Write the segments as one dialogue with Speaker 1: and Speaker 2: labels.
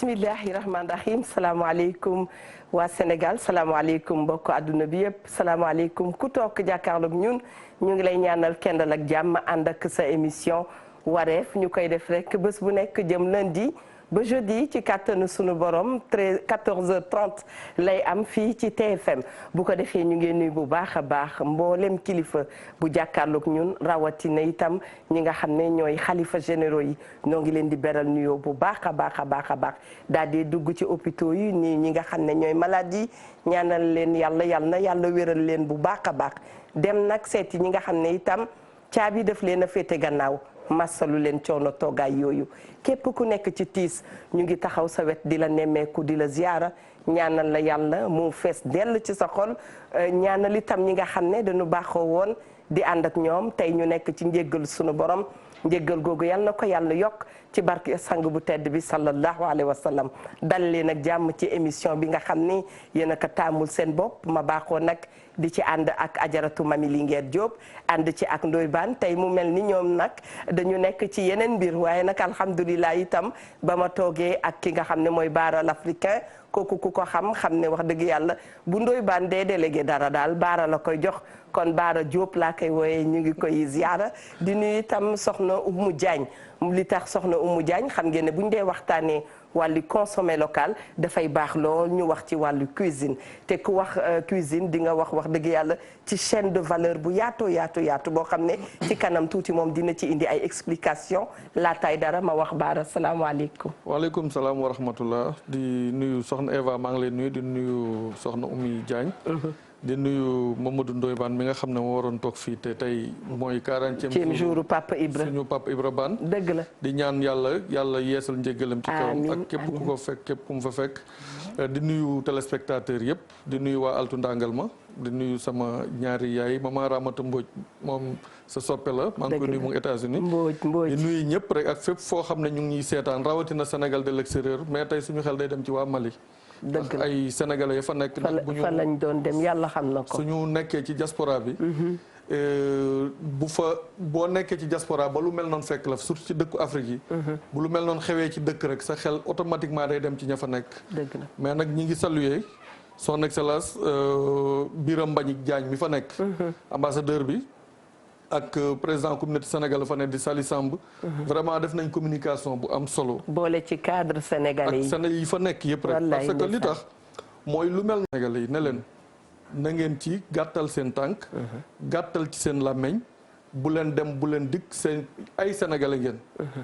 Speaker 1: bismillahi rahmaani rahim salaamaaleykum waa Sénégal salaamaaleykum mbokk àdduna bi yëpp salaamaaleykum ku toog jàkkaarloog ñun ñu ngi lay ñaanal kendal ak jàmm ànd ak sa émission wareef ñu koy def rek bés bu nekk jëm lundi ba jeudi ci kàttanu sunu borom 14h30 lay am fii ci TFM bu ko defee ñu ngi nuyu bu baax a baax mboolem kilifa bu jàkkaarloog ñun rawatina itam ñi nga xam ne ñooy xalifa généraux yi ñoo ngi leen di beral nuyoo bu baax a baax a baax a baax daal di dugg ci hôpitaux yi nii ñi nga xam ne ñooy malade yi ñaanal leen yàlla wéral leen bu baax a baax dem nag seeti ñi nga xam ne itam caabi daf leen a féete gannaaw. massalu leen coono toogaay yooyu képp ku nekk ci tiis ñu ngi taxaw sa wet di la nemmeeku di la ziyaara ñaanal la yàlla mu fees dell ci sa xol ñaanal itam ñi nga xam ne dañu baaxoo woon di ànd ak ñoom tey ñu nekk ci njéggal sunu borom njéggal googu yal na ko yàlla yokk ci barke sang bu tedd bi sallallahu alayhi wa sallam dal leen ak jàmm ci émission bi nga xam ni yéen a ko taamul seen bopp ma baaxoo nag di ci ànd ak ajaratu Mami Linguère Diop ànd ci ak Ndoye Bane tey mu mel ni ñoom nag dañu nekk ci yeneen mbir waaye nag alhamdulilah itam ba ma toogee ak ki nga xam ne mooy Baara l'Africain kooku ku ko xam ne wax dëgg yàlla bu Ndoye Bane dee délégué dara daal Baara la koy jox kon Baara Diop laa koy wooyee ñu ngi koy ziara di nuyu itam soxna Oumou Diagne li tax soxna Oumou Diagne xam ngeen ne bu ñu dee waxtaanee wàllu consommé local dafay baax lool ñu wax ci wàllu cuisine te ku wax cuisine di nga wax dëgg yàlla ci chaîne de valeur bu yaatu boo xam ne ci kanam tuuti moom dina ci indi ay explication laataay dara ma wax Baara salaamaaleykum.
Speaker 2: waaleykum salaam wa rahmatullah di nuyu soxna Eva maa ngi lay nuyu di nuyu soxna Oumou Diagne. di nuyu Mamadou Ndoye Bane mi nga xam ne moo waroon toog fii te tey mooy 40e
Speaker 1: jour Papa Ibra
Speaker 2: suñu Papa Ibra Bane
Speaker 1: dëgg la
Speaker 2: di ñaan yàlla yeesal njéggalam ci kawam ak képp ku ko fekk képp ku mu fa fekk di nuyu téléspectateurs yëpp di nuyu waa Altu Ndangal ma di nuyu sama ñaari yaay Mama Ramata Mbodj moom sa soppe la maa ngi koy nuyu mu ngi États-Unis di nuyu ñëpp rek ak fépp foo xam ne ñu ngi ñuy seetaan rawatina Sénégal de l'extérieur mais tey suñu xel day dem ci waa Mali
Speaker 1: dëgg la
Speaker 2: ay sénégalais ya fa nekk.
Speaker 1: fa lañ doon dem yàlla xam na ko.
Speaker 2: suñu nekkee ci diaspora bi. boo nekkee ci diaspora ba lu mel noonu fekk la surtout ci dëkku Afrique yi. bu lu mel noonu xewee ci dëkk rek sa xel automatiquement day dem ci ña fa nekk.
Speaker 1: dëgg la
Speaker 2: mais nag ñi ngi saluer son excellence Birame Mbagnick Diagne mi fa nekk. ambassadeur bi. ak président communauté sénégal fa ne di Sali Samb. vraiment def nañ communication bu am solo.
Speaker 1: boole ci cadre sénégalais yi
Speaker 2: ak Sénégal yi fa nekk yëpp rek. parce que li tax mooy lu mel sénégalais yi ne leen na ngeen ci gàttal seen tànk. gàttal ci seen làmmeñ bu leen dem bu leen dikk seen ay sénégalais ngeen.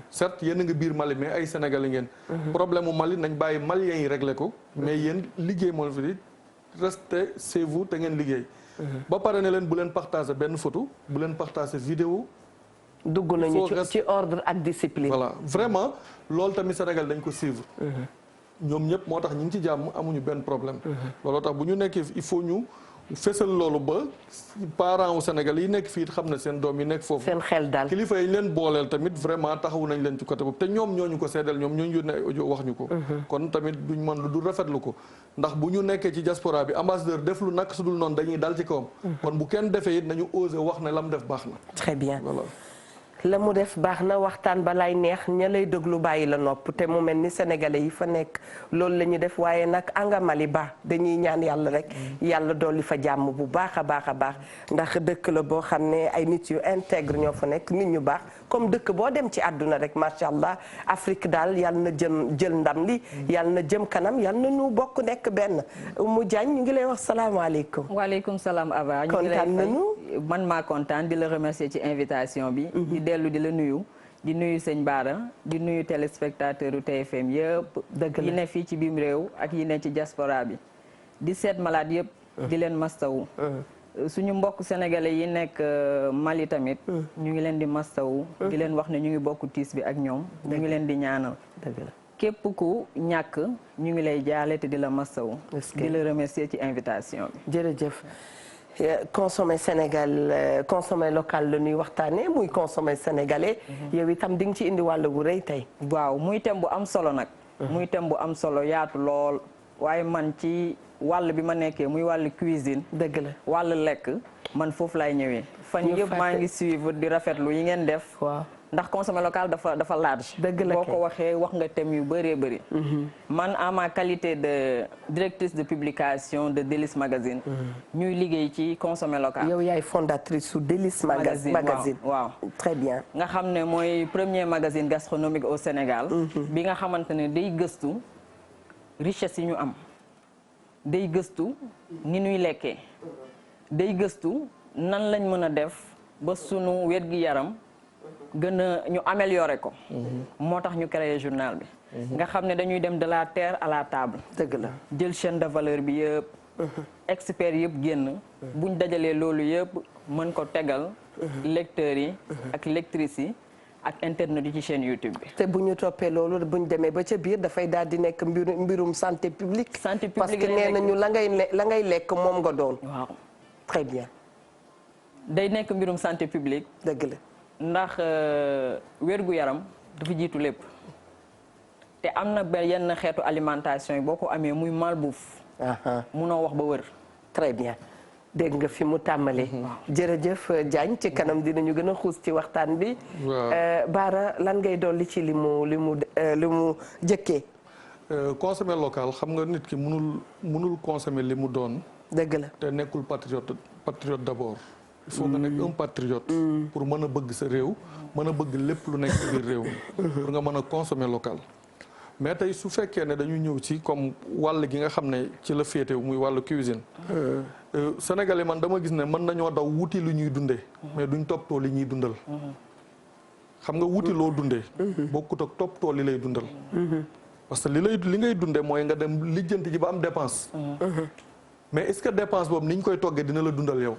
Speaker 2: certes yéen a nga biir Mali mais ay sénégalais ngeen. problème mu Mali nañ bàyyi maliens yi réglé ko. mais yéen liggéey moo fi di restez chez vous te ngeen liggéey. ba pare ne leen bu leen partager benn photo bu leen partager vidéo
Speaker 1: dugg nañu ci ordre ak discipline.
Speaker 2: voilà vraiment loolu tamit Sénégal dañ ko suivre. ñoom ñëpp moo tax ñu ngi ci jàmm amuñu benn problème. looloo tax bu ñu nekkee il faut ñu fesal loolu ba parents wu Sénégal yi nekk fii xam na seen doom yi nekk foofu.
Speaker 1: seen xel daal
Speaker 2: kilifa yi leen booleel tamit vraiment taxawu nañ leen ci côté boobu te ñoom ñooñu ko seedal ñoom ñooñu yónnee ay audio wax ñu ko. kon tamit duñ mën lu du rafetlu ko. ndax bu ñu nekkee ci diaspora bi ambassadeur def lu nak su dul noonu dañuy dal ci kawam. kon bu kenn defee it nañu osé wax ne la mu def baax na.
Speaker 1: très bien
Speaker 2: voilà.
Speaker 1: la mu def baax na waxtaan ba lay neex ña lay déglu bàyyi la nopp te mu mel ni sénégalais yi fa nekk loolu la ñu def waaye nag anga Mali ba dañuy ñaan yàlla rek yàlla dolli fa jàmm bu baax a baax a baax ndax dëkk la boo xam ne ay nit yu intègre ñoo fa nekk nit ñu baax comme dëkk boo dem ci àdduna rek macha allah Afrique daal yàlla na jël ndam li yàlla na jëm kanam yàlla na ñu bokk nekk benn Oumou Diagne ñu ngi lay wax salaamaaleykum.
Speaker 3: waaleykum salaam Aba.
Speaker 1: kontaan nañu
Speaker 3: man maa kontaan di la remercier ci invitation bi. di dellu di la nuyu. di nuyu sëñ Baara di nuyu téléspectateur u TFM yëpp.
Speaker 1: dëgg la
Speaker 3: yi ne fii ci biim réew ak yi ne ci diaspora bi. di seet malade yëpp. di leen mastawu. suñu mbokk sénégalais yi nekk Mali tamit. ñu ngi leen di mastawu. di leen wax ne ñu ngi bokk tiis bi ak ñoom. ñu ngi leen di ñaanal.
Speaker 1: dëgg la
Speaker 3: képp ku ñàkk ñu ngi lay jaale te di la mastawu. di la remercier ci invitation bi.
Speaker 1: jërëjëf. consommer Sénégal consommer local la ñuy waxtaanee muy consommer sénégalais. yow itam di nga ci indi wàll bu rëy tey.
Speaker 3: waaw muy thème bu am solo nag. muy thème bu am solo yaatu lool. waaye man ci wàll bi ma nekkee muy wàllu cuisine.
Speaker 1: dëgg la
Speaker 3: wàllu lekk man foofu laay ñëwee. fan yëpp maa ngi suivre di rafetlu yi ngeen def.
Speaker 1: waaw
Speaker 3: ndax consommer local dafa large.
Speaker 1: dëgg la
Speaker 3: boo ko waxee wax nga thème yu bëree bëri. man en ma qualité de directrice de publication de Délices Magazine. ñuy liggéey ci consommer local.
Speaker 1: yow yaay fondatrice su Délices Magazine.
Speaker 3: waaw
Speaker 1: très bien.
Speaker 3: nga xam ne mooy premier magazine gastronomique au Sénégal. bi nga xamante ne day gëstu richesse yi ñu am. day gëstu ni ñuy lekkee. day gëstu nan lañ mën a def ba sunu wér-gi-yaram. gën a ñu améliorer ko. moo tax ñu créer journal bi. nga xam ne dañuy dem de la terre à la table.
Speaker 1: dëgg la
Speaker 3: jël chaîne de valeur bi yëpp. experts yëpp génn. buñ dajalee loolu yëpp mën ko tegal. lecteurs yi ak lectrices yi ak internet yi ci chaîne YouTube bi.
Speaker 1: te bu ñu toppee loolu bu ñu demee ba ca biir dafay daal di nekk mbirum santé publique.
Speaker 3: santé publique
Speaker 1: parce que nee nañu la ngay lekk moom nga doon.
Speaker 3: waaw
Speaker 1: très bien.
Speaker 3: day nekk mbirum santé publique.
Speaker 1: dëgg la.
Speaker 3: ndax wér-gu-yaram dafa jiitu lépp te am na yenn xeetu alimentation yi boo ko amee muy malbouffe. munoo wax ba wër.
Speaker 1: très bien dégg nga fi mu tàmbalee. jërëjëf Diagne ci kanam dinañu gën a xuus ci waxtaan bi. Bara lan ngay dolli ci li mu jëkkee.
Speaker 2: consommer local xam nga nit ki mënul consommer li mu doon.
Speaker 1: dëgg la
Speaker 2: te nekkul patriote d'abord. il faut nga nekk un patriote. pour mën a bëgg sa réew. mën a bëgg lépp lu nekk ci biir réew. pour nga mën a consommer local. mais tey su fekkee ne dañu ñëw ci comme wàll gi nga xam ne ci la féetew muy wàllu cuisine. Sénégalais man dama gis ne mën nañoo daw wuti lu ñuy dundee. mais duñ toppatoo li ñuy dundal. xam nga wuti loo dundee. bokkut ak toppatoo li lay dundal. parce que li ngay dundee mooy nga dem lijjanti ji ba am dépense. mais est-ce que dépense boobu ni ñu koy toggee dina la dundal yow.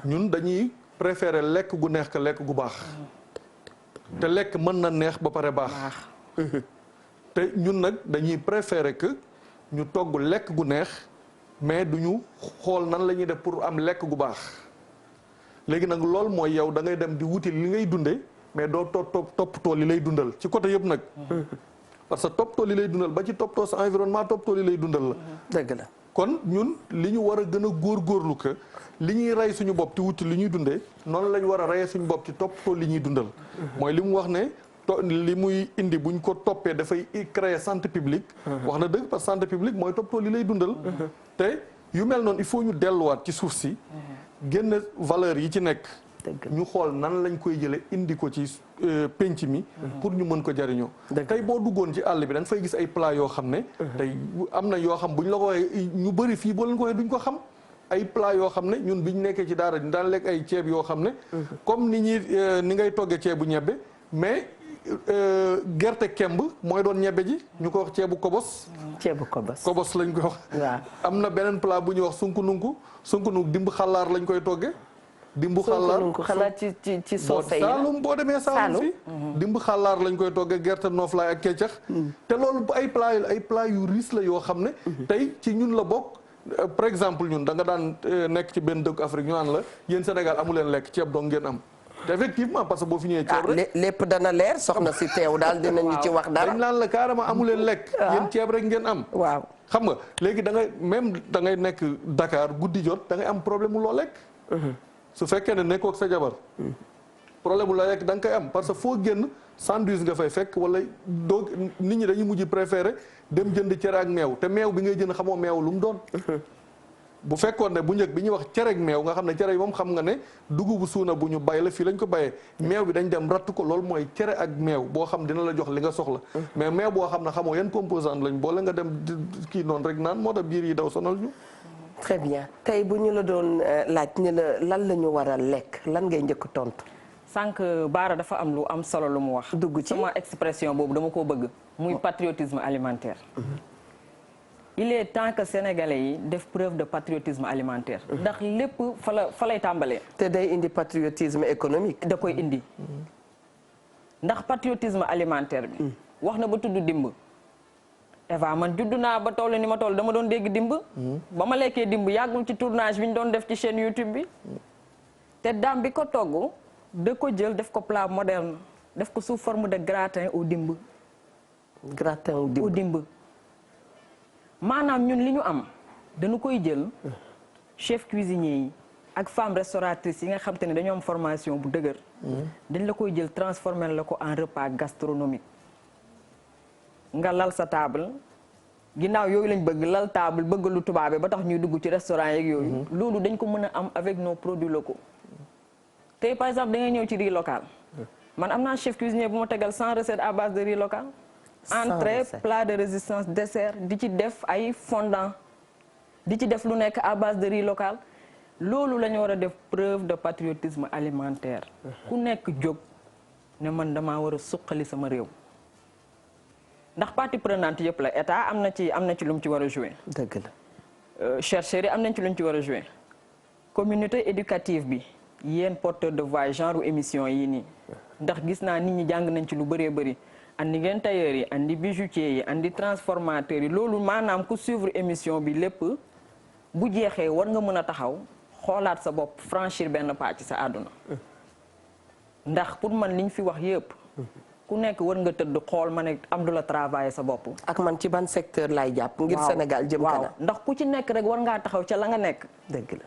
Speaker 2: ñun dañuy préférer lekk gu neex ka lekk gu baax. te lekk mën na neex ba pare baax. te ñun nag dañuy préférer que ñu togg lekk gu neex mais duñu xool nan la ñuy def pour am lekk gu baax. léegi nag loolu mooy yow da ngay dem di wuti li ngay dundee mais doo toppatoo li lay dundal ci côté yëpp nag. parce que toppatoo li lay dundal ba ci toppatoo sa environnement toppatoo li lay dundal la.
Speaker 1: dëgg la
Speaker 2: kon ñun li ñu war a gën a góorgóorlu que li ñuy rey suñu bopp ci wuti li ñuy dundee noonu lañ war a reyee suñu bopp ci toppatoo li ñuy dundal. mooy li mu wax ne li muy indi buñ ko toppee dafay créer santé publique. wax na dëgg parce que santé publique mooy toppatoo li lay dundal. te yu mel noonu il faut ñu delluwaat ci suuf si. génn valeur yi ci nekk. ñu xool nan lañ koy jëlee indi ko ci penc mi. pour ñu mën ko jariñoo. tey boo duggoon ci àll bi da nga fay gis ay plat yoo xam ne. tey am na yoo xam buñ la ko waxee ñu bëri fii boo leen ko waxee duñ ko xam. ay plat yoo xam ne ñun biñ nekkee ci daara daan lekk ay ceeb yoo xam ne. comme ni ngay toggee ceebu ñebbe mais gerte kemb mooy doon ñebbe ji ñu ko wax ceebu kobos.
Speaker 1: ceebu kobos
Speaker 2: kobos lañ koy wax.
Speaker 1: waaw
Speaker 2: am na beneen plat bu ñuy wax sunkununku dimb xalaar lañ koy toggee. dimbu xalaar
Speaker 1: xanaa ci soose yi
Speaker 2: Saalum boo demee Saalum fi dimbu xalaar lañ koy toggee gerte nooflaay ak keccax te loolu ay plat yu riche la yoo xam ne tey ci ñun la bokk par exemple ñun da nga daan nekk ci benn dëkk Afrique ñu naan la yéen Sénégal amu leen lekk ceeb dong ngeen am te effectivement parce que boo fi ñëwee ceeb rek
Speaker 1: lépp dana leer soxna si teew daal dinañu ci wax dara
Speaker 2: dañ naan la carrément amu leen lekk yéen ceeb rek ngeen am
Speaker 1: waaw
Speaker 2: xam nga léegi da ngay même da ngay nekk Dakar guddi jot da ngay am problème mu loo lekk su fekkee ne nekkoo ak sa jabar problème bu la lekk da nga koy am parce que foo génn sandwich nga fay fekk wala doo nit ñi dañuy mujj préféré dem jënd cere ak meew te meew bi ngay jënd xamoo meew lu mu doon. bu fekkoon ne bu njëkk bi ñuy wax cere ak meew nga xam ne cere yi moom xam nga ne dugubu suuna bu ñu bay la fii lañ ko bayee meew bi dañ dem ratt ko loolu mooy cere ak meew boo xam dina la jox li nga soxla. mais meew boo xam ne xamoo yan composant lañ boole nga dem kii noonu rek naan moo tax biir yi daw sonal ñu.
Speaker 1: très bien tey bu ñu la doon laaj ni la lan la ñu war a lekk lan ngay njëkk tontu.
Speaker 3: sànq Bara dafa am lu am solo lu mu wax.
Speaker 1: dugg ci
Speaker 3: sama expression boobu dama koo bëgg. muy patriotisme alimentaire. il est temps que sénégalais yi def preuve de patriotisme alimentaire. ndax lépp fa lay tàmbalee.
Speaker 1: te day indi patriotisme économique.
Speaker 3: da koy indi. ndax patriotisme alimentaire bi. wax na ba tudd dimb. Eva man juddu naa ba toll ni ma toll dama doon dégg dimb. ba ma lekkee dimb yàggul ci tournage bi ñu doon def ci chaîne YouTube bi. te daam bi ko togg da ko jël def ko plat moderne def ko sous forme de gratin au dimb.
Speaker 1: gratin au dimb.
Speaker 3: maanaam ñun li ñu am dañu koy jël chef cuisinier yi ak femmes restauratrices yi nga xam te ne dañoo am formation bu dëgër. dañ la koy jël transformer la ko en repas gastronomique. nga lal sa table ginnaaw yooyu lañ bëgg lal table bëgg lu tubaabe ba tax ñuy dugg ci restaurant yeeg yooyu. loolu dañ ko mën a am avec nos produits locaux. tey par exemple da ngay ñëw ci riz local. man am naa chef cuisinier bu ma tegal 100 recettes à base de riz local. entrée plat de résistance dessert di ci def ay fondant di ci def lu nekk à base de riz local. loolu la ñu war a def preuve de patriotisme alimentaire. ku nekk jóg ne man damaa war a suqali sama réew. ndax partie prenante yëpp la état am na ci lu mu ci war a jouer.
Speaker 1: dëgg la.
Speaker 3: chercheurs yi am nañ ci lu ñu ci war a jouer. communauté éducative bi yéen porteur de voix genre émission yi nii. ndax gis naa nit ñi jàng nañ ci lu bëree bëri. andi ngeen tailleurs yi andi bijoutiers yi andi transformateurs yi loolu maanaam ku suivre émission bi lépp bu jeexee war nga mën a taxaw xoolaat sa bopp franchir benn pas ci sa àdduna. ndax pour man liñ fi wax yëpp. ku nekk war nga tëdd xool ma ne am du la travailler sa bopp.
Speaker 1: ak man ci ban secteur laay jàpp. ngir Sénégal jëm kanam.
Speaker 3: ndax ku ci nekk rek war ngaa taxaw ca la nga nekk.
Speaker 1: dëgg la.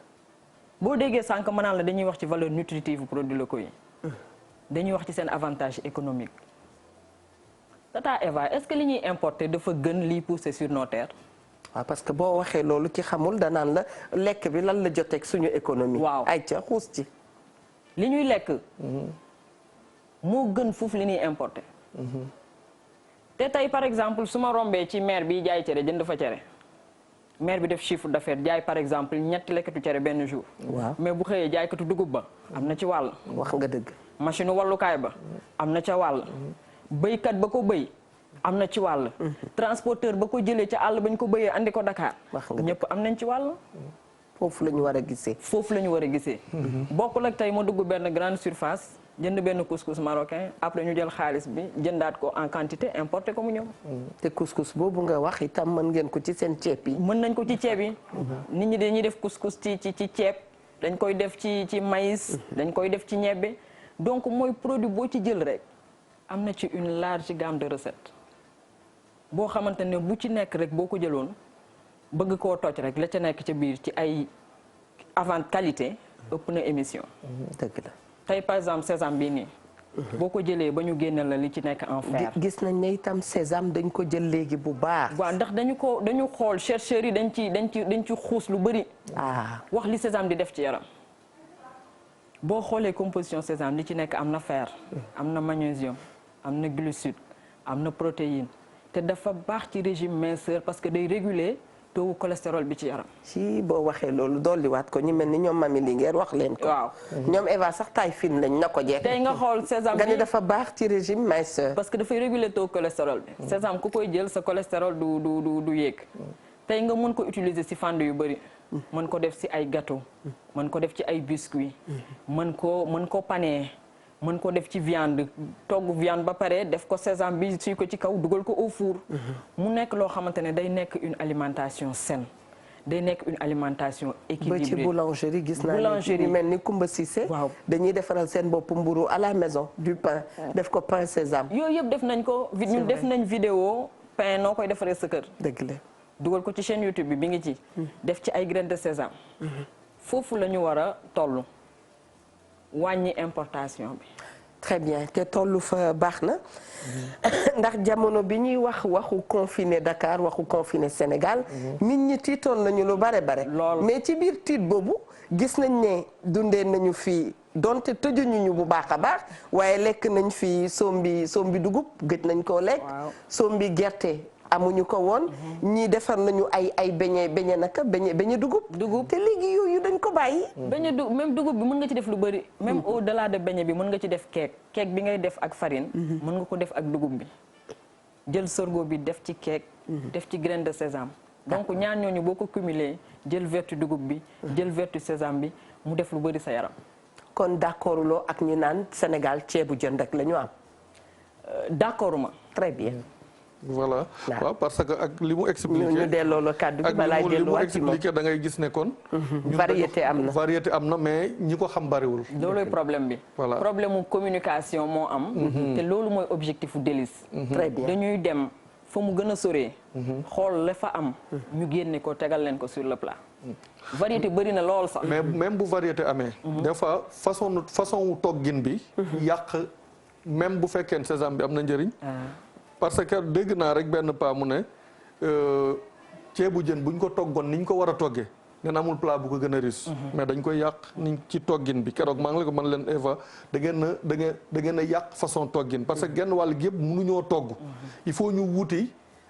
Speaker 3: boo déggee sànq ma naan la dañuy wax ci valeur nutritive produits locaux yi. dañuy wax ci seen avantage économique. Tata Eva est-ce que li ñuy importer dafa gën liy pousser sur nos terres.
Speaker 1: waaw parce que boo waxee loolu ci xamul danaan la lekk bi lan la joteeg suñu économie.
Speaker 3: waaw
Speaker 1: ay ca xuus ci.
Speaker 3: li ñuy lekk. moo gën foofu li ñuy importer. te tey par exemple su ma rombee ci maire bi jaay cere jënd fa cere. maire bi def chiffre d'affaires jaay par exemple ñetti lekkatu cere benn jour.
Speaker 1: waaw
Speaker 3: mais bu xëyee jaaykatu dugub ba am na ci wàll.
Speaker 1: wax nga dëgg.
Speaker 3: machine wallukaay ba am na ca wàll. béykat ba ko béy am na ci wàll. transporteur ba ko jëlee ca àll ba ñu ko béyee andi ko Dakar. ñëpp am nañ ci wàll.
Speaker 1: foofu la ñu war a gisee.
Speaker 3: foofu la ñu war a gisee. bokkul ak tey ma dugg benn grande surface jënd benn couscous marocain après ñu jël xaalis bi jëndaat ko en quantité importé ko mu ñëw.
Speaker 1: te couscous boobu nga wax itam mën ngeen ko ci seen ceeb yi.
Speaker 3: mën nañ ko ci ceeb yi. nit ñi dañuy def couscous ci ceeb dañ koy def ci maïs. dañ koy def ci ñebbe donc mooy produit boo ci jël rek. am na ci une large gamme de recettes boo xamante ne bu ci nekk rek boo ko jëloon bëgg koo toj rek la ca nekk ca biir ci ay avant qualité ëpp na émission.
Speaker 1: dëgg la.
Speaker 3: tey par exemple sésame bii nii. boo ko jëlee ba ñu génne la li ci nekk en fer.
Speaker 1: gis nañ ne itam sésame dañ ko jël léegi bu baax.
Speaker 3: waaw ndax dañu xool chercheurs yi dañ ci xuus lu bëri. wax li sésame di def ci yaram. boo xoolee composition sésame li ci nekk am na fer. am na magnésium. am na glucide am na protéine te dafa baax ci régime minceur parce que day réguler taux cholestérol bi ci yaram.
Speaker 1: ci boo waxee loolu dolliwaat ko ñu mel ni ñoom Mami Linguère wax leen ko.
Speaker 3: waaw
Speaker 1: ñoom Eva sax taay fin lañ na ko jeex.
Speaker 3: tey nga xool sésame
Speaker 1: nga ni dafa baax ci régime minceur.
Speaker 3: parce que dafay réguler taux cholestérol bi. sésame ku koy jël sa cholestérol du yéeg. tey nga mën ko utiliser ci fànn yu bëri. mën ko def ci ay gâteau. mën ko def ci ay biscuits. mën ko pané. mën ko def ci viande togg viande ba pare def ko sésame bi suy ko ci kaw dugal ko au four. mu nekk loo xamante ne day nekk une alimentation saine day nekk une alimentation équilibrée.
Speaker 1: ba ci boulangerie gis naa ni mel ni Kumba Cissé.
Speaker 3: waaw
Speaker 1: dañuy defaral seen bopp mburu à la maison du pain. def ko pain sésame.
Speaker 3: yooyu yëpp def nañ ko. ñun def nañ vidéo pain noo koy defaree sa kër.
Speaker 1: dëgg la.
Speaker 3: dugal ko ci chaîne YouTube bi ngi ci. def ci ay graines de sésame. foofu la ñu war a toll. wàññi importation bi.
Speaker 1: très bien te tollu fa baax na ndax jamono bi ñuy waxu confiné Dakar waxu confiné Sénégal. nit ñi tiitoon nañu lu bare. mais ci biir tiit boobu gis nañ ne dundee nañu fi donte tëjuñu ñu bu baax a baax waaye lekk nañ fi sombi dugub gëj nañ koo lekk. sombi gerte. amuñu ko woon ñii defar nañu ay beñe naka beñe dugub te léegi yooyu dañ ko bàyyi.
Speaker 3: même dugub bi mën nga ci def lu bëri. même au delà de beñe bi mën nga ci def keek bi ngay def ak farine. mën nga ko def ak dugub bi. jël sorgho bi def ci keek. def ci graine de sésame. donc ñaar ñooñu boo ko cumulé jël vertu dugub bi. jël vertu sésame bi mu def lu bëri sa yaram.
Speaker 1: kon d'accord loo ak ñu naan Sénégal ceebu jën rek la ñu am.
Speaker 3: d'accorduma.
Speaker 1: très bien.
Speaker 2: voilà waaw parce que ak li mu expliqué
Speaker 1: ñu delloo la kàddu gi balaa delluwaat ci moom
Speaker 2: expliqué da ngay gis ne kon. variété am na mais ñi ko xam bariwul.
Speaker 3: loolooy problème bi.
Speaker 2: voilà
Speaker 3: problème mu communication moo am. te loolu mooy objectif u délice.
Speaker 1: très bien
Speaker 3: dañuy dem fa mu gën a soree xool la fa am ñu génne ko tegal leen ko sur le plat variété bëri na lool sax
Speaker 2: mais même bu variété amee des fois façon wu toggin bi yàq même bu fekkee sésame bi am na njëriñ parce que dégg naa rek benn paa mu ne ceebu jën buñ ko toggoon niñ ko war a toggee ngeen amul plat bu ko gën a riche mais dañ koy yàq niñ ci toggin bi keroog maa ngi la ko mën leen Eva da ngeen a yàq façon toggin parce que genn wàll gi yëpp mënuñoo togg il faut ñu wuti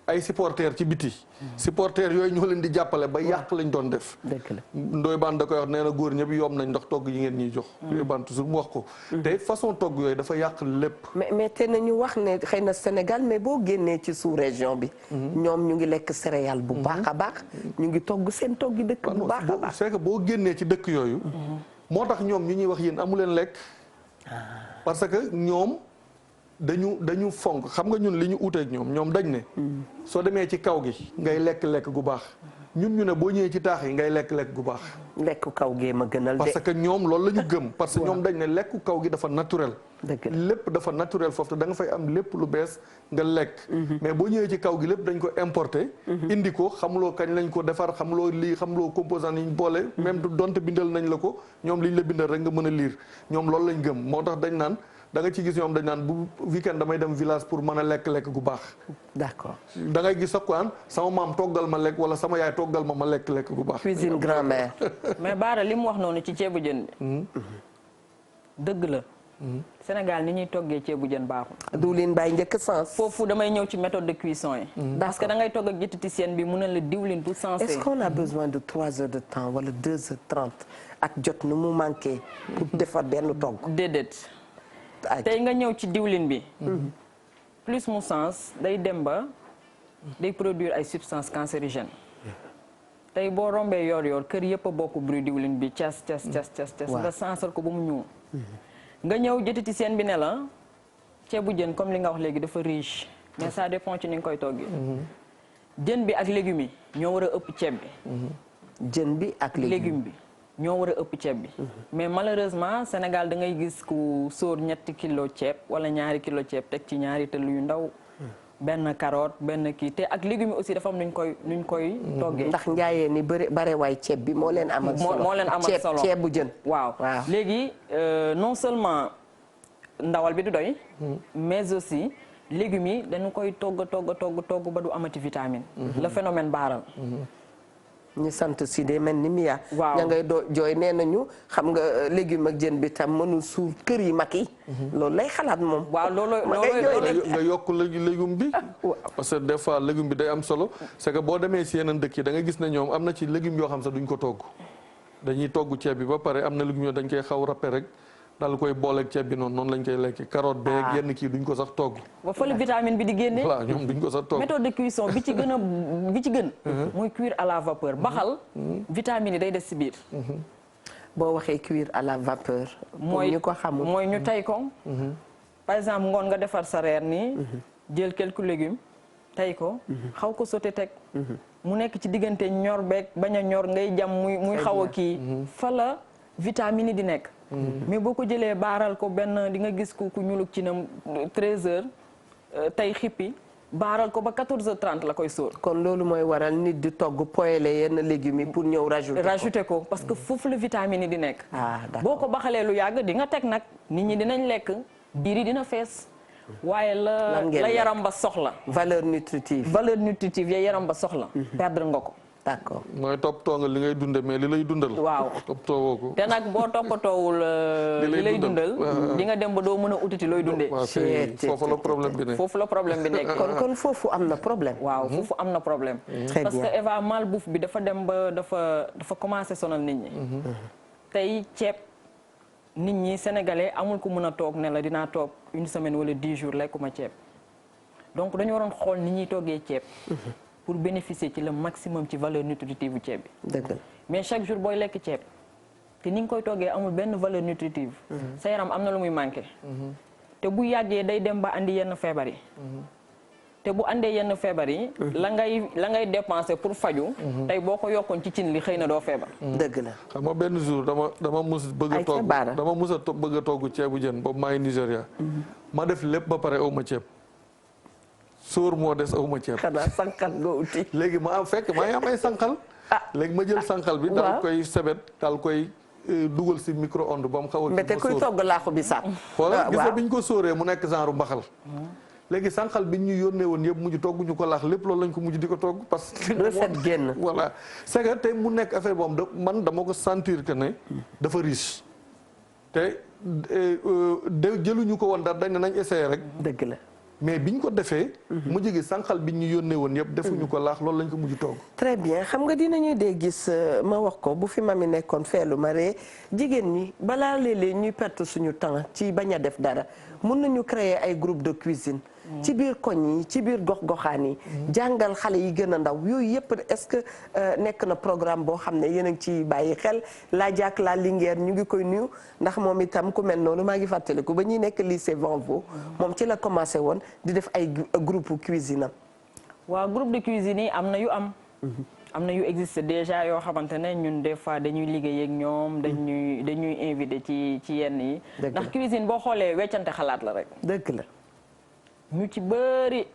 Speaker 2: ay supporters ci biti supporters yooyu ñoo leen di jàppale ba yàq lañ doon def Ndoye Bane da koy wax nee na góor ñëpp yomb nañ ndax togg yi ngeen ñuy jox Ndoye Bane toujours mu wax ko te façon togg yooyu dafa yàq lépp
Speaker 1: mais te nañu wax ne xëy na Sénégal mais boo génnee ci sous-région bi ñoom ñu ngi lekk céréales bu baax a baax ñu ngi togg seen toggi dëkk bu baax a baax
Speaker 2: c'est que boo génnee ci dëkk yooyu moo tax ñoom ñu ñuy wax yéen amu leen lekk parce que ñoom dañu fonk xam nga ñun li ñu uteeg ñoom dañ ne soo demee ci kaw gi ngay lekk gu baax ñun ñu ne boo ñëwee ci taax yi ngay lekk gu baax
Speaker 1: lekku kaw gee ma gënal de
Speaker 2: parce que ñoom loolu la ñu gëm parce que ñoom dañ ne lekku kaw gi dafa naturel lépp dafa naturel foofu te da nga fay am lépp lu bees nga lekk mais boo ñëwee ci kaw gi lépp dañ ko importer indi ko xamuloo kañ lañ ko defar xamuloo lii xamuloo composant yi ñu boole même donte bindal nañ la ko ñoom liñ la bindal rek nga mën a lire ñoom loolu lañ gëm moo tax dañ naan da nga ci gis ñoom dañ naan bu weekend damay dem village pour mën a lekk gu baax
Speaker 1: d'accord
Speaker 2: da ngay gis sax ko an sama maam toggal ma lekk wala sama yaay toggal ma lekk gu baax
Speaker 1: cuisine grand-mère
Speaker 3: mais Bara li mu wax noonu ci ceebu jën dëgg la Sénégal ni ñuy toggee ceebu jën baaxul
Speaker 1: diwlin bàyyi njëkk sens
Speaker 3: foofu damay ñëw ci méthode de cuisson yi parce que da ngay togg ak diététicienne bi mu ne la diwlin pour sensé
Speaker 1: est-ce qu'on a besoin de 3 heures de temps wala 2h30 ak jot nu mu manqué pour defar benn togg
Speaker 3: déedéet tey nga ñëw ci diwlin bi plus mu sens day dem ba day produire ay substances cancérigènes tey boo rombee yor kër yëpp a bokk bruit diwlin bi cas nga sensal ko ba mu ñëw nga ñëw diététicienne bi ne la ceebu jën comme li nga wax léegi dafa riche mais ça dépend ci ni nga koy toggee jën bi ak légumes yi ñoo war a ëpp ceeb bi
Speaker 1: jën bi ak
Speaker 3: légume bi ñoo war a ëpp ceeb bi mais malheureusement Sénégal da ngay gis ku sóor 3 kilo ceeb wala 2 kilo ceeb teg ci 2 tëll yu ndaw benn carotte benn kii te ak légumes aussi dafa am nuñ koy toggee
Speaker 1: ndax njaayee ni bare waay ceeb bi moo leen amal solo
Speaker 3: moo leen amal solo
Speaker 1: ceebu jën
Speaker 3: waaw léegi non seulement ndawal bi du doy mais aussi légumes yi dañu koy togg ba du amati vitamine le phénomène baaral
Speaker 1: ñu sant si de mel ni Mia.
Speaker 3: waaw
Speaker 1: ña ngay jooy nee nañu xam nga légume ak jën bi tam mënul suur kër yi mag yi. loolu lay xalaat moom.
Speaker 3: waaw loolu
Speaker 2: nga yokk légume bi. parce que des fois légume bi day am solo. c'est que boo demee si yeneen dëkk yi da nga gis ne ñoom am na ci légumes yoo xam sax duñ ko togg. dañuy togg ceeb bi ba pare am na légumes yoo dañ koy xaw râpé rek. daal koy booleeg ceeb bi noonu lañ koy lekk carotte beeg yenn kii duñ ko sax togg.
Speaker 3: ba fa la vitamine bi di génne.
Speaker 2: voilà ñoom duñ ko sax togg.
Speaker 3: méthode de cuisson bi ci gën. mooy cuire à la vapeur baxal. vitamine yi day des si biir.
Speaker 1: boo waxee cuire à la vapeur.
Speaker 3: mooy
Speaker 1: ñu ko xamul
Speaker 3: mooy ñu tey ko. par exemple ngoon nga defar sa reer nii. jël quelques légumes tey ko. xaw ko sauté teg. mu nekk ci diggante ñor beeg bañ a ñor ngay jam muy xaw a kii. fa la vitamine yi di nekk. mais boo ko jëlee baaral ko benn di nga gis ku ñuluk ci nam 13h tey xippi baaral ko ba 14h30 la koy sóor.
Speaker 1: kon loolu mooy waral nit di togg poêler yenn légumes yi pour ñëw rajouter
Speaker 3: ko parce que foofu la vitamine yi di nekk.
Speaker 1: d'accord
Speaker 3: boo ko baxalee lu yàgg di nga teg nag nit ñi dinañ lekk biir yi dina fees. waaye la yaram ba soxla.
Speaker 1: valeur nutritive
Speaker 3: ya yaram ba soxla. perdre nga ko.
Speaker 1: d'accord
Speaker 2: mooy toppatoo nga li ngay dunde mais li lay dundal.
Speaker 3: waaw
Speaker 2: toppatoo woo ko.
Speaker 3: te nag boo toppatoowul li lay dundal. di nga dem ba doo mën a utiti looy dundee.
Speaker 2: foofu la problème bi nekk.
Speaker 3: foofu la problème bi nekk.
Speaker 1: kon foofu am na problème.
Speaker 3: waaw foofu am na problème. parce que Eva malbouffe bi dafa dem ba dafa commencé sonal nit ñi. tey ceeb nit ñi sénégalais amul ku mën a toog ne la dinaa toog 1 semaine wala 10 jours lekkuma ceeb donc dañu waroon xool ni ñuy toggee ceeb. pour bénéficier ci le maximum ci valeur nutritive bu ceeb bi.
Speaker 1: dëgg la
Speaker 3: mais chaque jour booy lekk ceeb te ni nga koy toggee amul benn valeur nutritive. sa yaram am na lu muy manqué. te bu yàggee day dem ba andi yenn feebar yi. te bu andee yenn feebar yi. la ngay dépenser pour faju. tey boo ko yokkoon ci cin li xëy na doo feebar.
Speaker 1: dëgg la
Speaker 2: xam nga benn jour dama mus bëgg a togg bëgg a togg ceebu jën boobu maa ngi Nigéria. ma def lépp ba pare aw ma ceeb. sóor moo des awma ceeb.
Speaker 1: xanaa sànqal nga uti.
Speaker 2: léegi ma am fekk maa ngi am ay sànqal. léegi ma jël sànqal bi. daal koy sebet daal koy dugal si micro-ondes ba mu xaw a.
Speaker 1: mbete kuy togg laaxu bi sax.
Speaker 2: voilà gis nga bi ñu ko sóoree mu nekk genre mbaxal. léegi sànqal bi ñu yónnee woon yëpp mujj togg ñu ko laax lépp loolu lañ ko mujj di ko togg parce que.
Speaker 1: recette génn.
Speaker 2: voilà c'est que tey mu nekk affaire boobu man dama ko sentir que ne dafa riche te jëluñu ko woon daal dañ ne nañ essayer rek.
Speaker 1: dëgg la.
Speaker 2: mais biñ ko defee. mu jigi sànqal bi ñu yónnee woon yëpp defuñu ko laax loolu lañ ko mujj togg.
Speaker 1: très bien xam nga dinañuy dee gis ma wax ko bu fi mami nekkoon feelu ma ree jigéen ñi balaa léeg-léeg ñuy perte suñu temps ci bañ a def dara mun nañu créer ay groupe de cuisine. ci biir koñ yi ci biir gox-goxaan yi. jàngal xale yi gën a ndaw yooyu yëpp est-ce que nekk na programme boo xam ne yéen a ngi ciy bàyyi xel la Diack la Linguère ñu ngi koy nuyu ndax moom itam ku mel noonu maa ngi fàttaliku ba ñuy nekk lycée Vanvo moom ci la commencé woon di def ay groupe cuisine am.
Speaker 3: waaw groupe de cuisine yi am na yu am. am na yu existe déjà yoo xamante ne ñun des fois dañuy liggéey ak ñoom dañuy invité ci yenn yi. ndax cuisine boo xoolee weccante xalaat la rek.
Speaker 1: dëgg la.
Speaker 3: ñu ci bëri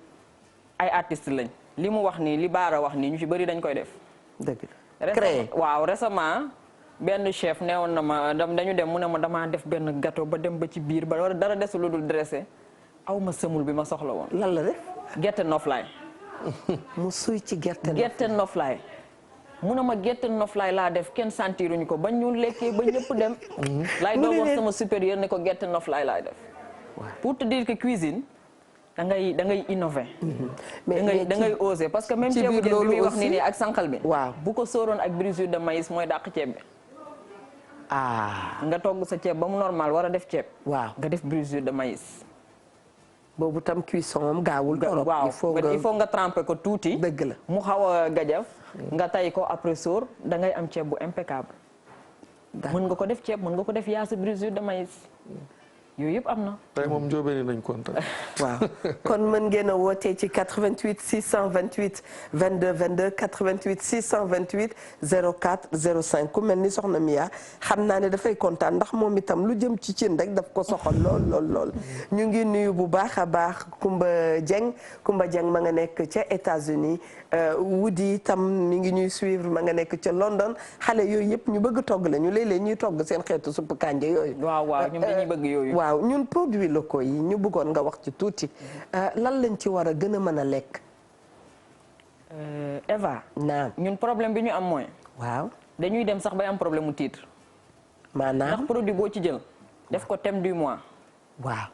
Speaker 3: ay artistes lañ li mu wax nii li Baara wax nii ñu ci bëri dañ koy def.
Speaker 1: dëgg la créé
Speaker 3: waaw récemment benn chef neewoon na ma dañu dem mu ne ma damaa def benn gâteau ba dem ba ci biir ba dara desul lu dul dressé aw ma semul bi ma soxla woon.
Speaker 1: lan la def.
Speaker 3: gerte noflaay.
Speaker 1: mu suy ci gerte
Speaker 3: noflaay. mu ne ma gerte noflaay laa def kenn sentiruñu ko ba ñu lekkee ba ñëpp dem. laay doog wax sama supérieur ne ko gerte noflaay laay def. pour te dire que cuisine. da ngay innover. mais da ngay oser parce que même ceebu jën bi muy wax nii ak sànqal bi.
Speaker 1: waaw
Speaker 3: bu ko sóoroon ak brisure de maïs mooy dàq ceeb bi. nga togg sa ceeb ba mu normal war a def ceeb.
Speaker 1: waaw
Speaker 3: nga def brisure de maïs.
Speaker 1: boobu tam cuisson am gaawul torop.
Speaker 3: il faut nga tremper ko tuuti.
Speaker 1: dëgg la
Speaker 3: mu xaw a gajaf. nga tay ko après sóor da ngay am ceeb bu impeccable. mën nga ko def ceeb mën nga ko def yaasa brisure de maïs. yooyu yëpp am na.
Speaker 2: tey moom njóobeen nañ kontaan.
Speaker 1: waaw kon mën ngeen a wootee ci 88 628 22 22 88 628 04 05 ku mel ni soxna Mia xam naa ne dafay kontaan ndax moom itam lu jëm ci cin rek daf ko soxal lool. ñu ngi nuyu bu baax a baax Kumba Dieng ma nga nekk ca États-Unis Wudi itam mi ngi ñuy suivre ma nga nekk ca London xale yooyu yëpp ñu bëgg togg la ñu léeg-léeg ñuy togg seen xeetu supp kànja yooyu.
Speaker 3: waaw ñoom dañuy bëgg yooyu.
Speaker 1: waaw ñun produits locaux yi ñu bëggoon nga wax ci tuuti lan lañ ci war a gën a mën a lekk.
Speaker 3: Eva.
Speaker 1: naam
Speaker 3: ñun problème bi ñu am mooy.
Speaker 1: waaw
Speaker 3: dañuy dem sax bay am problème mu titre.
Speaker 1: maanaam
Speaker 3: ndax produit boo ci jël def ko thème du mois.
Speaker 1: waaw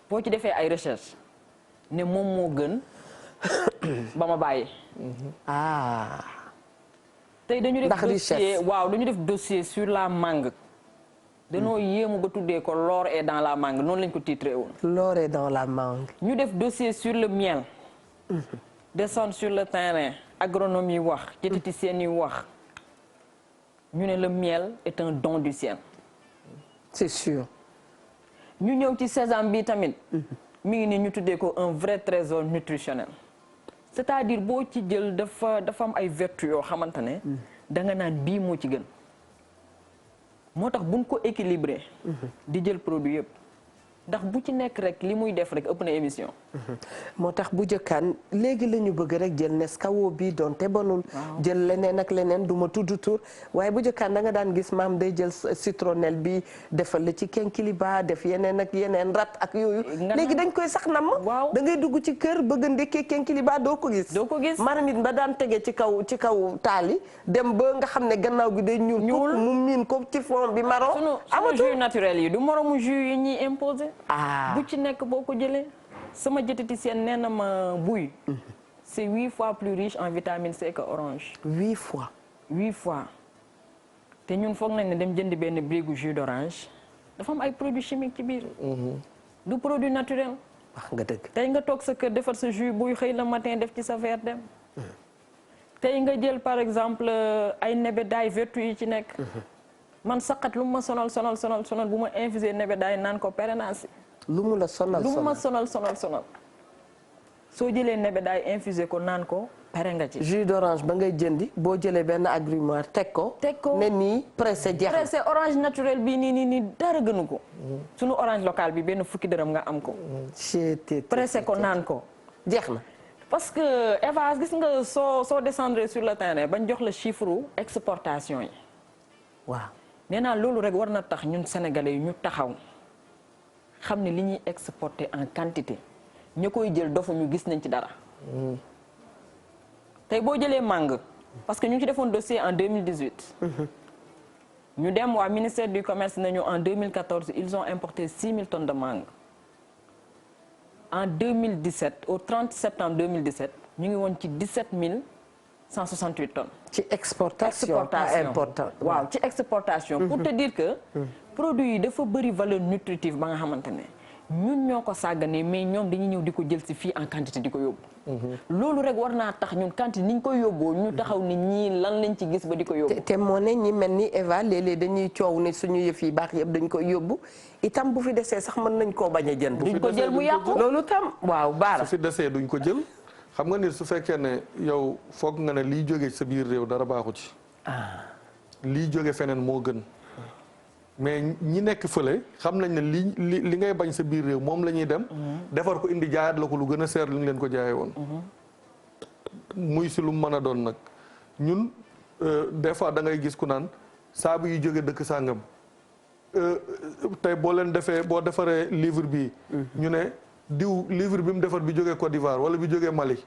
Speaker 3: boo ci defee ay recherche ne moom moo gën ba ma bàyyi. tey dañu def dossier dañu def dossier sur la mangue. danoo yéemu ba tuddee ko l'or est dans la mangue noonu lañ ko titré woon.
Speaker 1: l'or est dans la mangue.
Speaker 3: ñu def dossier sur le miel. descendre sur le terrain agronomie wax diététiciens yi wax ñu ne le miel est un don du ciel.
Speaker 1: c'est sûr.
Speaker 3: ñu ñëw ci sésame bi tamit. mi ngi nii ñu tuddee ko un vrai trésor nutritionnel. c'est-à-dire boo ci jël dafa am ay vertus yoo xamante ne. da nga naan bii moo ci gën. moo tax buñ ko équilibré. di jël produit yëpp ndax bu ci nekk rek li muy def rek ëpp na émission.
Speaker 1: moo tax bu jëkkaan léegi la ñu bëgg rek jël Nescafé bi donte bonul. jël leneen ak leneen du ma tudd tur waaye bu jëkkaan da nga daan gis maam day jël citronnelle bi defal la ci kenkiliba def yeneen ak yeneen rat ak yooyu. léegi dañ koy sax nam.
Speaker 3: waaw
Speaker 1: da ngay dugg ci kër bëgg a ndekkee kenkiliba doo ko gis. marmite ba daan tege ci kaw taali dem ba nga xam ne gannaaw gi day ñuul. mu miin ko ci fond bi marron.
Speaker 3: sunu jus naturel yi du moromu jus yi ñuy imposé. bu ci nekk boo ko jëlee. sama diététicienne nee na ma buy. c'est 8 fois plus riche en vitamine C que orange.
Speaker 1: 8 fois.
Speaker 3: 8 fois te ñun foog nañ ne dem jëndi benn brigu jus d'orange dafa am ay produits chimiques ci biir. du produit naturel.
Speaker 1: wax nga dëgg.
Speaker 3: tey nga toog sa kër defar sa jus buy xëy le matin def ci sa verre dem. tey nga jël par exemple ay nebedaay vertu yi ci nekk. man saqat lu ma sonal bu ma infusé nebedaay naan ko pérénance.
Speaker 1: lu mu la sonal
Speaker 3: soo jëlee nebedaay infusé ko naan ko pare nga ci.
Speaker 1: jus d'orange ba ngay jëndi boo jëlee benn agrumoire teg ko ne nii pressé jeex
Speaker 3: pressé orange naturel bi nii dara gënu ko. sunu orange local bi benn fukki dërëm nga am ko. pressé ko naan ko
Speaker 1: jeex na.
Speaker 3: parce que Eva gis nga soo descendre sur le terrain bañ jox la chiffre exportation yi.
Speaker 1: waaw
Speaker 3: nee naa loolu rek war na tax ñun sénégalais yi ñu taxaw xam ne li ñuy exporter en quantité ña koy jël dofu ñu gis nañ ci dara. tey boo jëlee mangue parce que ñu ngi ci defoon dossier en 2018. ñu dem waa ministère du commerce nañu en 2014 ils ont importé 6000 tonnes de mangue. en 2017 au 30 septembre 2017 ñu ngi woon ci 17 168 tonnes.
Speaker 1: ci exportation pas important.
Speaker 3: waaw ci exportation. pour te dire que. produit yi dafa bëri valeur nutritive ba nga xamante ne ñun ñoo ko sàgganee mais ñoom dañuy ñëw di ko jël si fii en quantité di ko yóbbu. loolu rek war naa tax ñun quantité ni ñu koy yóbboo ñu taxaw ni ñii lan lañ ci gis ba di ko yóbbu.
Speaker 1: te moo ne ñi mel ni Eva léeg-léeg dañuy coow ne suñu yëf yi baax yëpp dañ koy yóbbu itam bu fi desee sax mën nañ koo bañ a jënd.
Speaker 3: duñ ko jël mu yàqu
Speaker 1: loolu tam waaw baara.
Speaker 2: su fi desee duñ ko jël xam nga ni su fekkee ne yow foog nga ne liy jóge sa biir réew dara baaxu ci. liy jóge feneen moo gën. mais ñi nekk fële xam nañ ne li ngay bañ sa biir réew moom la ñuy dem. defar ko indi jaayaat la ko lu gën a seer li ñu leen ko jaayee woon. muy si lu mën a doon nag ñun des fois da ngay gis ku naan saabu yi jóge dëkk sàngam tey boo leen defee boo defaree livre bi ñu ne diw livre bi mu defar bi jógee Côte d'Ivoire wala bi jógee Mali.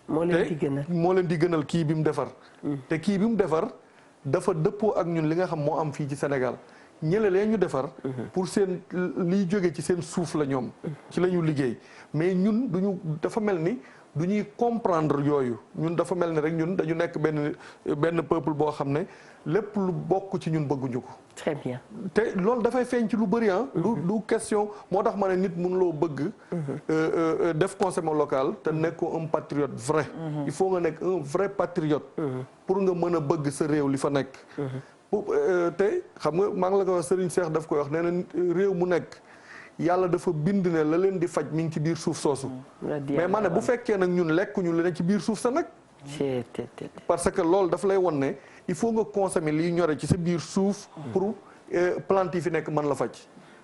Speaker 1: moo
Speaker 2: leen di gënal kii bi mu defar. te kii bi mu defar dafa dëppoo ak ñun li nga xam moo am fii ci Sénégal. ñële leen ñu defar pour seen liy jóge ci seen suuf la ñoom ci la ñu liggéey mais ñun duñu dafa mel ni du ñuy comprendre yooyu ñun dafa mel ni rek ñun dañu nekk benn peuple boo xam ne lépp lu bokk ci ñun bëgguñu ko.
Speaker 1: très bien
Speaker 2: te loolu dafay feeñ ci lu bëri du question moo tax ma ne nit mënuloo bëgg def consommation local te nekkoo un patriote vrai il faut nga nekk un vrai patriote pour nga mën a bëgg sa réew li fa nekk te xam nga maa ngi la ko wax Serigne Cheikh daf koy wax nee na réew mu nekk yàlla dafa bind ne la leen di faj mi ngi ci biir suuf soosu mais ma ne bu fekkee nag ñun lekkuñu li ne ci biir suuf sa nag parce que loolu daf lay won ne il faut nga consommer liy ñore ci sa biir suuf pour plante yi fi nekk mën la faj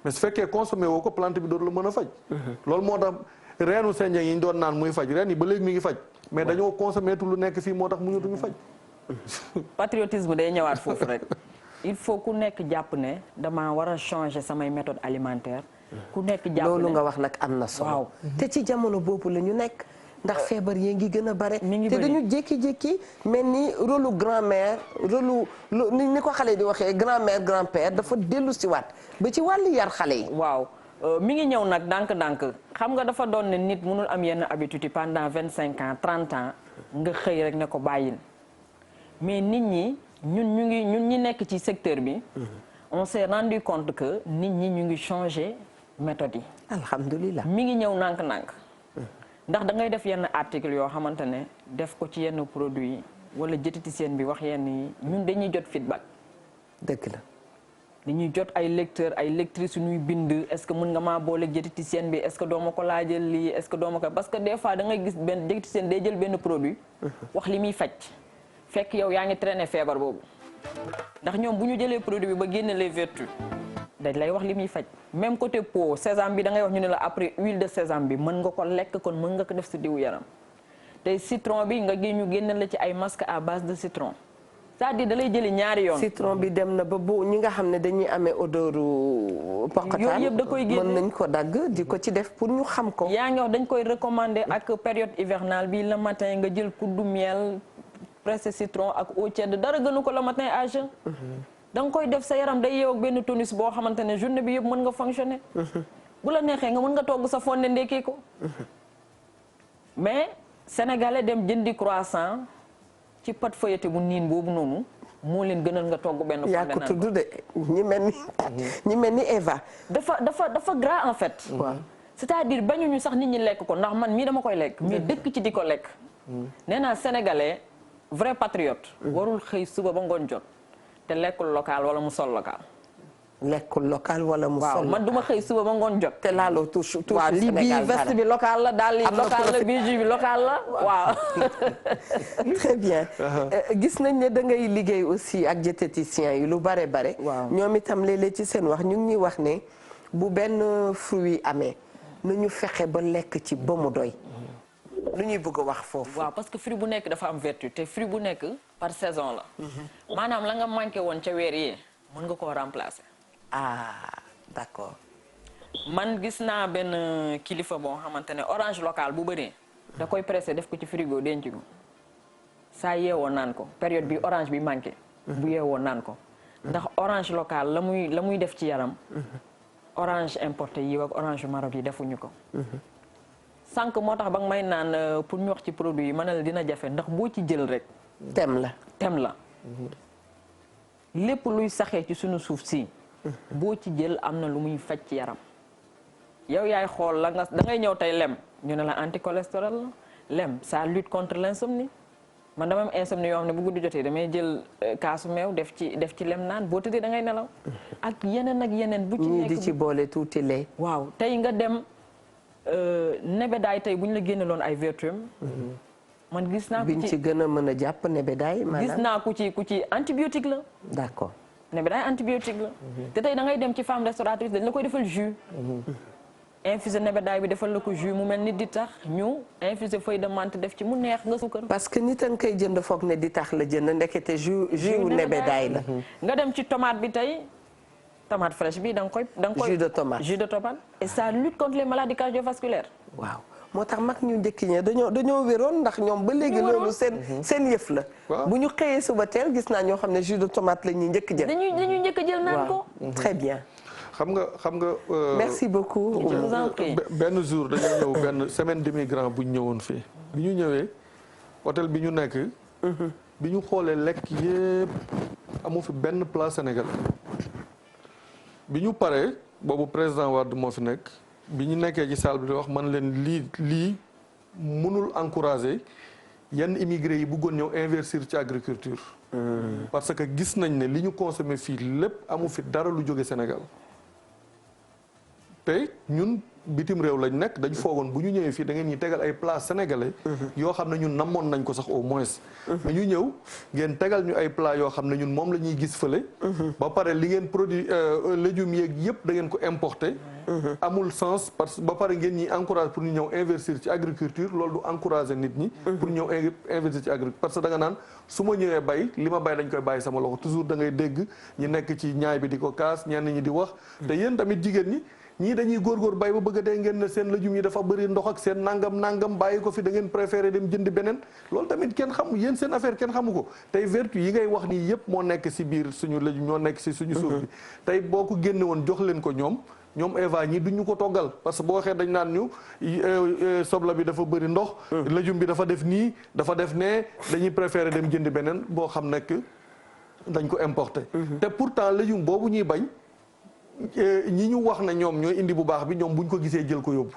Speaker 2: mais su fekkee consommer woo ko plante bi dootu la mën a faj loolu moo tax reenu senjeng yi ñu doon naan muy faj reen yi ba léegi mi ngi faj mais dañoo consommer tu lu nekk fii moo tax mu ñëtuñu faj
Speaker 3: patriotisme day ñëwaat foofu rek il faut ku nekk jàpp ne damaa war a changer samay méthode alimentaire ku nekk jàpp ne
Speaker 1: loolu nga wax nag am na solo
Speaker 3: waaw
Speaker 1: te ci jamono boobu la ñu nekk ndax feebar yi ngi gën a bare
Speaker 3: mi
Speaker 1: te dañu jékki-jékki mel ni rôle grand-mère rôle ni ko xale di waxee grand-mère grand-père dafa dellu si waat ba ci wàllu yar xale yi
Speaker 3: waaw mi ngi ñëw nag ndànk-ndànk xam nga dafa doon ne nit mënul am yenn habitude yi pendant 25 ans 30 ans nga xëy rek ne ko bàyyil mais nit ñi ñun ñi nekk ci secteur bi on s'est rendu compte que nit ñi ñu ngi changer méthode yi
Speaker 1: alhamdulilah
Speaker 3: mi ngi ñëw nànk-nànk ndax da ngay def yenn article yoo xamante ne def ko ci yenn produit yi wala diététicienne bi wax yenn yi ñun dañuy jot feedback
Speaker 1: dëgg la
Speaker 3: dañuy jot ay lecteurs ay lectrices yu ñuy bind est-ce que mën nga maa boole diététicienne bi est-ce que doo ma ko laajal lii est-ce que doo ma ko parce que des fois da ngay gis benn diététicienne day jël benn produit wax li muy faj fekk yow yaa ngi traîner feebar boobu ndax ñoom bu ñu jëlee produit bi ba génne les vertus dañ lay wax li muy faj même côté peau sésame bi da ngay wax ñu ne la après huile de sésame bi mën nga ko lekk kon mën nga ko def sa diwu yaram tey citron bi nga ñu génne la ci ay masque à base de citron c'est-à-dire da lay jëli ñaari yoon.
Speaker 1: citron bi dem na ba bu ñi nga xam ne dañuy amee odoru poqataan
Speaker 3: yooyu yëpp da koy génne
Speaker 1: mën nañ ko dagg di ko ci def pour ñu xam ko.
Speaker 3: yaa ngi wax dañ koy recommander ak période hivernale bi le matin nga jël kuddu miel pressé citron ak eau tiède dara gënu ko le matin à jeun. da nga koy def sa yaram day yeew ak benn tonus boo xamante ne journée bi yëpp mën nga fonctionner. bu la neexee nga mën nga togg sa fonde ndekkee ko. mais sénégalais dem jëndi croissant ci pâte feuilletée bu niin boobu noonu moo leen gënal nga togg benn fonde.
Speaker 1: yaa ko tudd de ñi mel ni Eva.
Speaker 3: dafa gras en fait.
Speaker 1: waaw
Speaker 3: c'est-à-dire bañuñu sax nit ñi lekk ko ndax man mii dama koy lekk. mais dëkk ci di ko lekk. nee naa sénégalais vrai patriote. warul xëy suba ba ngoon jot. te lekkul local wala mu sol local.
Speaker 1: lekkul local wala mu sol
Speaker 3: waaw man duma xëy suba ba ngoon jot.
Speaker 1: te laaloo touche
Speaker 3: waaw lii bii veste bi local la daal lii local la bijou bi local la waaw.
Speaker 1: très bien gis nañ ne da ngay liggéey aussi ak diététicien yi lu bare bare.
Speaker 3: waaw
Speaker 1: ñoom itam léeg-léeg ci seen wax ñu ngi ñuy wax ne bu benn fruit amee nañu fexe ba lekk ci ba mu doy. lu ñuy bëgg a wax foofu.
Speaker 3: waaw parce que fruit bu nekk dafa am vertu te fruit bu nekk par saison la. maanaam la nga manqué woon ca weer yee mën nga koo remplacer.
Speaker 1: ah d'accord.
Speaker 3: man gis naa benn kilifa boo xamante ne orange local bu bëree. da koy pressé def ko ci frigo denc ko. saa yeewoo naan ko période bi orange bi manqué. bu yeewoo naan ko. ndax orange local la muy def ci yaram. orange importé yi ak orange Maroc yi defuñu ko. sànq moo tax ba nga may naan pour ñu wax ci produit yi ma ne la dina jafe ndax boo ci jël rek.
Speaker 1: thème la.
Speaker 3: lépp luy saxee ci suñu suuf si. boo ci jël am na lu muy faj ci yaram. yow yaay xool la nga da ngay ñëw tey lem ñu ne la anti-cholestérol la lem ça lutte contre l'insomnie man dama am insomnie yoo xam ne bu guddi jotee damay jël kaasu meew def ci lem naan boo tëddee da ngay nelaw. ak yeneen bu ci nekk
Speaker 1: di ci boole tuuti lait.
Speaker 3: waaw tey nga dem nebedaay tey bu ñu la génneloon ay vertus man gis naa
Speaker 1: biñ ci gën a mën a jàpp nebedaay maanaam
Speaker 3: gis naa ku ci antibiotique la.
Speaker 1: d'accord.
Speaker 3: nebedaay antibiotique la. te tey da ngay dem ci femme restauratrice dañ la koy defal jus. infusé nebedaay bi defal la ko jus mu mel ni di tax ñu infusé feuille de menthe def ci mu neex nga suukar.
Speaker 1: parce que nit a nga koy jënd foog ne di tax la jënd ndekete jus wu nebedaay la.
Speaker 3: nga dem ci tomate bi tey tomate fraîche bi da nga koy.
Speaker 1: jus de tomate
Speaker 3: et ça lutte contre les maladies cardiovasculaires.
Speaker 1: waaw moo tax mag ñu njëkk ñi dañoo wéroon ndax ñoom ba léegi loolu seen yëf la. bu ñu xëyee suba teel gis naa ñoo xam ne jus de tomate la ñuy njëkk jël.
Speaker 3: dañuy njëkk jël naan ko.
Speaker 1: très bien.
Speaker 2: xam nga.
Speaker 1: merci beaucoup.
Speaker 3: je vous en prie.
Speaker 2: benn jour dañoo ñëw benn semaine d'immigrants bu ñu ñëwoon fii bi ñu ñëwee hôtel bi ñu nekk. bi ñu xoolee lekk yépp amu fi benn plat sénégalais. bi ñu paree boobu président Wade moo fi nekk bi ñu nekkee ci salle bi di wax man leen lii mënul encourager yenn immigrés yi bëggoon ñëw investir ci agriculture. parce que gis nañ ne li ñu consommé fii lépp amu fi dara lu jóge Sénégal. te ñun bitim réew lañ nekk dañ foogoon bu ñu ñëwee fii da ngeen ñuy tegal ay plats sénégalais. yoo xam ne ñun namoon nañ ko sax au moins. mais ñu ñëw ngeen tegal ñu ay plats yoo xam ne ñun moom la ñuy gis fële. ba pare li ngeen produit légumes yeeg yëpp da ngeen ko importer. amul sens parce que ba pare ngeen ñi encourage pour ñu ñëw investir ci agriculture loolu du encourager nit ñi. pour ñëw investir ci agriculture parce que da nga naan su ma ñëwee bay li ma bay dañ koy bàyyi sama loxo toujours da ngay dégg ñi nekk ci ñaay bi di ko kaas ñenn ñi di wax. te yéen tamit jigéen ñi. ñii dañuy góorgóor bay ba bëgg a dee ngeen ne seen légumes yi dafa bëri ndox ak seen nangam bàyyi ko fi da ngeen préféré dem jënd beneen loolu tamit kenn xamu yéen seen affaire kenn xamu ko tey vertu yi ngay wax nii yëpp moo nekk si biir suñu légumes ñoo nekk si suñu suuf bi tey boo ko génne woon jox leen ko ñoom Eva ñii duñu ko toggal parce que boo waxee dañ naan ñu sobla bi dafa bëri ndox légume bi dafa def nii dafa def nee dañuy préféré dem jënd beneen boo xam nekk dañ ko importé te pourtant légume boobu ñuy bañ ñi ñu wax ne ñoom ñooy indi bu baax bi ñoom buñ ko gisee jël ko yóbbu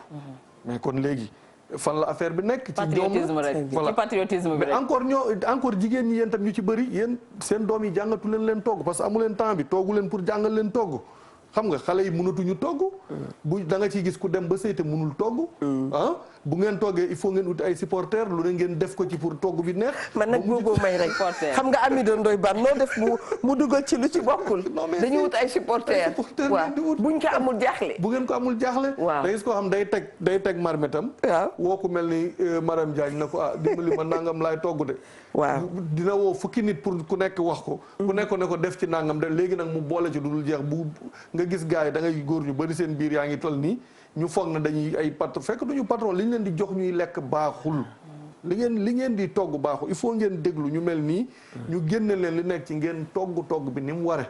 Speaker 2: mais kon léegi fan la affaire bi nekk ci
Speaker 3: patriotisme rek ci patriotisme bi rek
Speaker 2: mais encore jigéen ñi yéen tam ñu ci bëri yéen seen doom yi jàngatu leen togg parce que amu leen temps bi toogu leen pour jàngal leen togg xam nga xale yi mënatuñu togg bu da nga ciy gis ku dem ba sëy te mënul togg ah bu ngeen toggee il faut ngeen uti ay supporters lu ne ngeen def ko ci pour togg bi neex
Speaker 1: man nag booboo may rek xam nga ami doon doy ban noo def mu dugal ci lu ci bokkul dañuy wut ay supporters waaw buñ ko amul jaaxle
Speaker 2: bu ngeen ko amul jaaxle da gis koo xam day teg marmitam waaw woo ku mel ni Maram Diagne na ko dimbali ma nangam laay togg de waaw dina woo fukki nit pour ku nekk wax ko ku nekk ne ko def ci nangam de léegi nag mu boole ci dul jeex bu nga gis gars yi da ngay góor ñu bari seen biir yaa ngi toll nii ñu foog na dañuy ay patron fekk duñu patron li ñu leen di jox ñuy lekk baaxul li ngeen di togg baaxul il faut ngeen déglu ñu mel nii ñu génne leen li nekk ci ngeen togg bi ni mu ware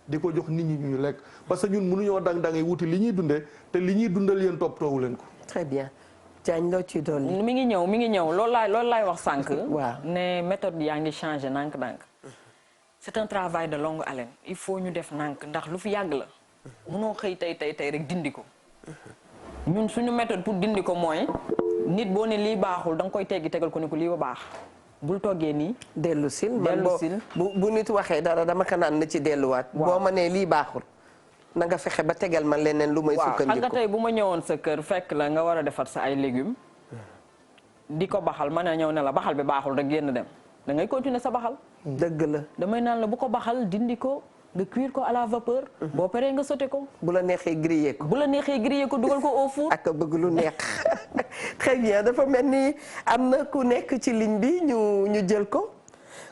Speaker 2: di ko jox nit ñi ñu lekk parce que ñun mënuñoo dang-dangay wuti li ñuy dundee te li ñuy dundal yéen toppatoowu leen ko
Speaker 1: très bien Diagne loo ci dolli
Speaker 3: mi ngi ñëw loolu laay wax sànq waaw ne méthode yaa ngi changé nànk-nànk c'est un travail de longue haleine il faut ñu def nànk ndax lu fi yàgg la mënoo xëy tey rek dindi ko ñun suñu méthode pour dindi ko mooy nit boo ne lii baaxul da nga koy teggi tegal ko ne ko lii ba baax bul toggee nii
Speaker 1: dellu sil bu nit waxee dara dama ko naan na ci delluwaat boo ma nee lii baaxul na nga fexe ba tegal ma leneen lu may sukkandiku
Speaker 3: xam nga tey bu ma ñëwoon sa kër fekk la nga war a defar sa ay légumes di ko baxal ma ne ñëw ne la baxal bi baaxul rek génn dem da ngay continuer sa baxal
Speaker 1: dëgg la
Speaker 3: damay naan la bu ko baxal dindi ko nga cuire ko à la vapeur. boo paree nga sauté ko.
Speaker 1: bu la neexee griller ko.
Speaker 3: bu la neexee griller ko dugal ko au four.
Speaker 1: ak bëgg lu neex. très bien dafa mel ni am na ku nekk ci ligne bi ñu jël ko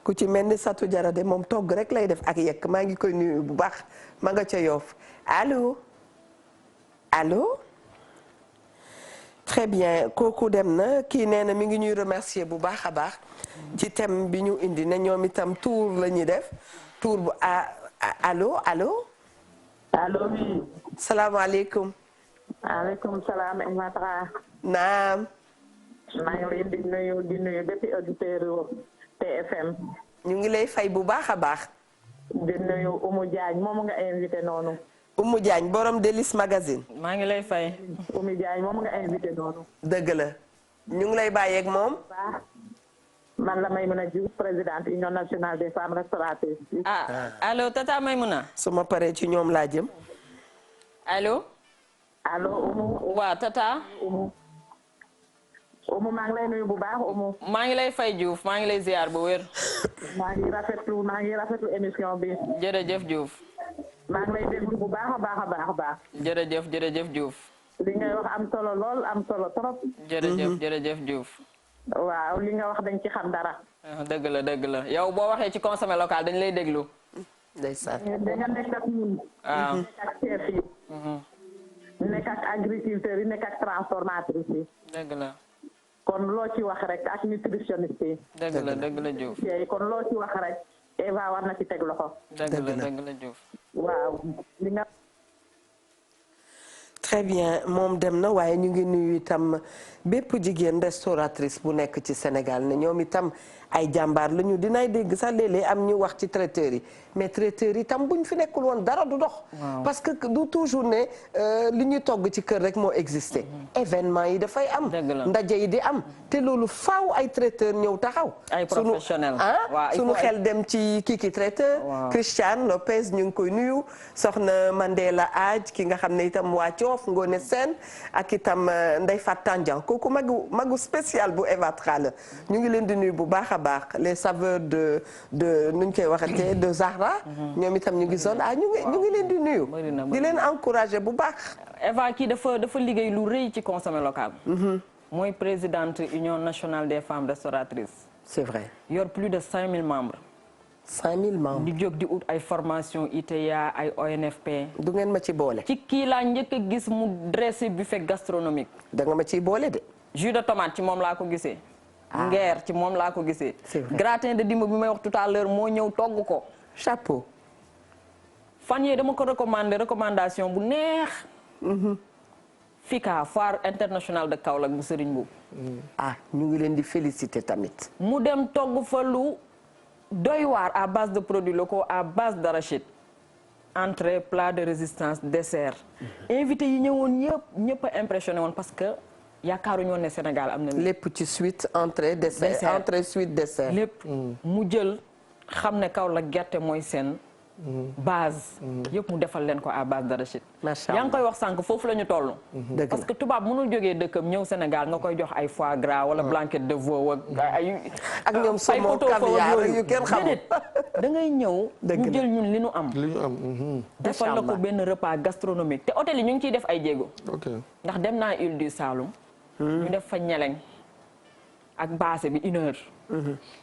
Speaker 1: ku ci mel ni Satou Diarra de moom togg rek lay def ak yekk maa ngi koy nuyu bu baax ma nga ca Yoff allo allo. très bien kooku dem na kii nee na mi ngi ñuy remercier bu baax a baax ci thème bi ñu indi ne ñoom itam tour la ñuy def tour bu allo allo.
Speaker 4: allo oui.
Speaker 1: salaamaaleykum.
Speaker 4: maaleykum salaam Ematra.
Speaker 1: naam.
Speaker 4: maa ngi leen di nuyu bépp auditeur TFM.
Speaker 1: ñu ngi lay fay bu baax a baax.
Speaker 4: di nuyu Oumou Diagne moom nga invité noonu.
Speaker 1: Oumou Diagne borom Délices magazine.
Speaker 3: maa ngi lay fay.
Speaker 4: Oumou Diagne moom nga invité noonu.
Speaker 1: dëgg la ñu ngi lay bàyyeeg moom.
Speaker 4: man la Maymouna Diouf présidente union nationale des femmes restauratrices.
Speaker 3: allo tata Maymouna.
Speaker 1: su ma paree ci ñoom laa jëm.
Speaker 3: allo.
Speaker 4: allo Oumou.
Speaker 3: waaw tata.
Speaker 4: Oumou maa ngi lay nuyu bu baax Oumou.
Speaker 3: maa ngi lay fay Diouf maa ngi lay ziar bu wér.
Speaker 4: maa ngi rafetlu émission bi.
Speaker 3: jërëjëf Diouf.
Speaker 4: maa ngi lay déglu bu baax a baax.
Speaker 3: jërëjëf Diouf.
Speaker 4: li ngay wax am solo lool am solo trop.
Speaker 3: jërëjëf Diouf.
Speaker 4: waaw li nga wax dañ ci xam dara.
Speaker 3: dëgg la yow boo waxee ci consommé local dañ lay déglu.
Speaker 1: ndeysaan.
Speaker 4: da nga nekk ak ñun.
Speaker 3: waaw
Speaker 4: nekk ak chef yi. nekk ak agriculteurs yi nekk ak transformatrices yi.
Speaker 3: dëgg la.
Speaker 4: kon loo ci wax rek ak nutritionniste yi.
Speaker 3: dëgg la Diouf.
Speaker 4: kon loo ci wax rek Eva war na ci teg loxo.
Speaker 3: dëgg la Diouf.
Speaker 4: waaw li nga.
Speaker 1: très bien moom dem na waaye ñu ngi nuyu itam bépp jigéen restauratrice bu nekk ci Sénégal ne ñoom itam ay jàmbaar la ñu dinaay dégg sax léeg-léeg am ñu wax ci traiteurs yi mais traiteurs yi tam bu ñu fi nekkul woon dara du dox. parce que du toujours ne li ñuy togg ci kër rek moo existé. événement yi dafay am. ndaje yi di am te loolu faaw ay traiteurs ñëw taxaw.
Speaker 3: ay professionnels
Speaker 1: sunu xel dem ci Kiki traiteur. Christiane Lopez ñu ngi koy nuyu. soxna Mandela Aaj ki nga xam ne itam waa Coof Ngone Sène ak itam Ndeye Fat Tandian kooku magu spécial bu Eva Tra la ñu ngi leen di nuyu bu baax a baax les saveurs de nuñ koy waxatee de Zahra. ñoom itam ñu ngi zone ñu ngi leen di nuyu. di leen encourager bu baax.
Speaker 3: Eva kii dafa liggéey lu rëy ci consommé local. mooy présidente union nationale des femmes restauratrices.
Speaker 1: c'est vrai.
Speaker 3: yor plus de 5000 membres.
Speaker 1: 5000 membres.
Speaker 3: di jóg di ut ay formation ITA ay ONFP.
Speaker 1: du ngeen ma ci boole.
Speaker 3: ci kii laa njëkk a gis mu dressé buffet gastronomique.
Speaker 1: da nga ma ciy boole de.
Speaker 3: jus de tomate ci moom laa ko gisee. ngeer ci moom laa ko gisee. gratin de dimba bi may wax tout à l'heure moo ñëw togg ko.
Speaker 1: chapeau.
Speaker 3: fan yee dama ko recommandation bu neex. FICA foire internationale de Kaolack bu Serigne Mboup.
Speaker 1: ñu ngi leen di féliciter tamit.
Speaker 3: mu dem togg fa lu doy waar à base de produits locaux à base d'arachide. entrée plat de résistance dessert. invité yi ñëwoon ñëpp a impressionné woon parce que yaakaaruñu woon ne Sénégal am na.
Speaker 1: lépp ci suite entrée dessert entrée suite dessert.
Speaker 3: lépp mu jël xam ne Kaolack gerte mooy seen. base. yëpp mu defal leen ko à base d'arachide.
Speaker 1: macha allah
Speaker 3: yaa ngi koy wax sànq foofu la ñu toll. parce que tubaab mënul jógee dëkkam ñëw Sénégal nga koy jox ay foie gras wala blanquette de veau
Speaker 1: ak ñoom saumon caviar yu kenn xamul.
Speaker 3: da ngay ñëw. ñu jël ñun li ñu am. defal la ko benn repas gastronomique te hôtel yi ñu ngi ciy def ay jéego. ndax dem naa Île du Saloum. ñu def fa ñeleng ak baase bi 1 heure.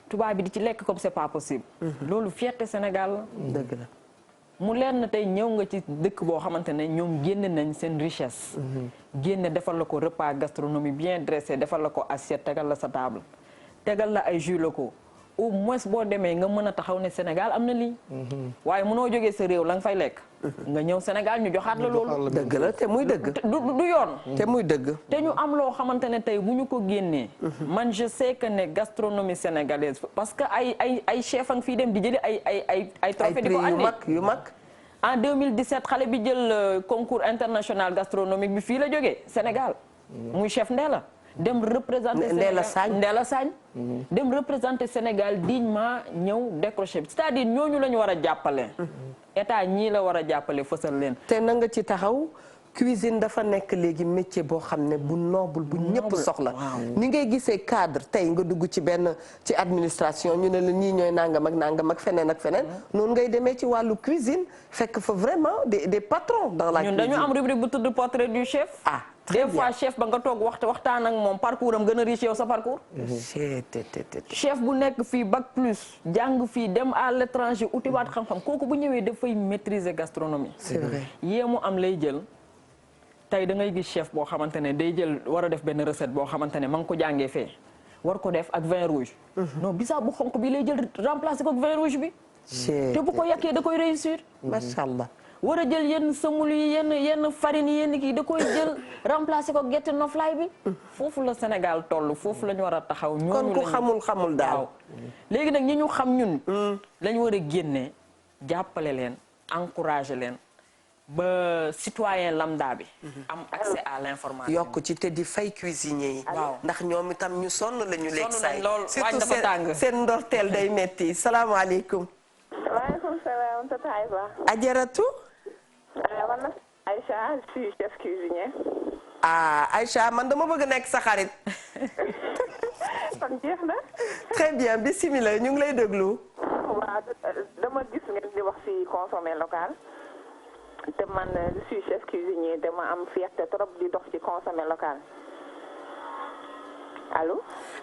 Speaker 3: tubaab bi di ci lekk comme c'est pas possible. loolu fierté Sénégal la.
Speaker 1: dëgg la.
Speaker 3: mu leer na tey ñëw nga ci dëkk boo xamante ne ñoom génne nañ seen richesse. génne defal la ko repas gastronomie bien dressé defal la ko assiette tegal la sa table tegal la ay jus locaux au moins boo demee nga mën a taxaw ne Sénégal am na lii. waaye mënoo jógee sa réew la nga fay lekk. nga ñëw Sénégal ñu joxaat la loolu.
Speaker 1: dëgg la te muy dëgg.
Speaker 3: du yoon.
Speaker 1: te muy dëgg.
Speaker 3: te ñu am loo xamante ne tey bu ñu ko génnee. man je sais que ne gastronomie sénégalaise parce que ay chef a ngi fii dem di jëli ay trophée di ko andi
Speaker 1: yu mag.
Speaker 3: en 2017 xale bi jël concours international gastronomique bi fii la jógee Sénégal. muy chef Ndéla. dem représenter Ndéla Sagne dem représenter Sénégal dignement ñëw décroché c'est-à-dire ñooñu la ñu war a jàppale. état ñii la war a jàppale fësal leen.
Speaker 1: te na nga ci taxaw cuisine dafa nekk léegi métier boo xam ne bu noble bu ñëpp soxla. ni ngay gisee cadre tey nga dugg ci administration ñu ne la ñii ñooy nangam ak feneen ak feneen. noonu ngay demee ci wàllu cuisine fekk fa vraiment des patrons dans la cuisine.
Speaker 3: ñun dañu am rubrique bu tudd portrait du chef. des fois chef ba nga toog waxtaan ak moom parcours am gën a riche yow sa parcours. chef bu nekk fii bac plus jàng fii dem à l'étranger utiwaat xam-xam kooku bu ñëwee dafay maîtriser gastronomie.
Speaker 1: c'est vrai
Speaker 3: yéemu am lay jël. tey da ngay gis chef boo xamante ne day jël war a def benn recette boo xamante ne ma ngi ko jàngee fee war ko def ak vin rouge. non bisaab bu xonq bi lay jël remplacer ko ak vin rouge bi. te bu ko yàkkee da koy réussir.
Speaker 1: macha allah.
Speaker 3: war a jël yenn semul yi yenn farine yi yenn kii da koy jël remplacer ko gerte noflaay bi. foofu la Sénégal toll foofu la ñu war a taxaw.
Speaker 1: kon ku xamul daal.
Speaker 3: léegi nag ñi ñu xam ñun. lañu war a génne jàppale leen encourager leen. ba citoyen lambda bi. am accès à l'information.
Speaker 1: yokk ci te di fay cuisinier yi. ndax ñoom itam ñu sonn la ñu lekk saay.
Speaker 3: surtout
Speaker 1: seen ndorteel day metti salaamaaleykum.
Speaker 5: waaleykum salaam tata Aïba.
Speaker 1: Ajaratu.
Speaker 5: man la Aïcha je suis chef cuisinier.
Speaker 1: Aïcha man dama bëgg nekk sa xarit.
Speaker 5: kon jeex na.
Speaker 1: très bien bismillah ñu ngi lay déglu.
Speaker 5: waaw dama gis ngeen di wax ci consommer local. te man je suis chef cuisinier dama am fierté trop di dox ci consommer local.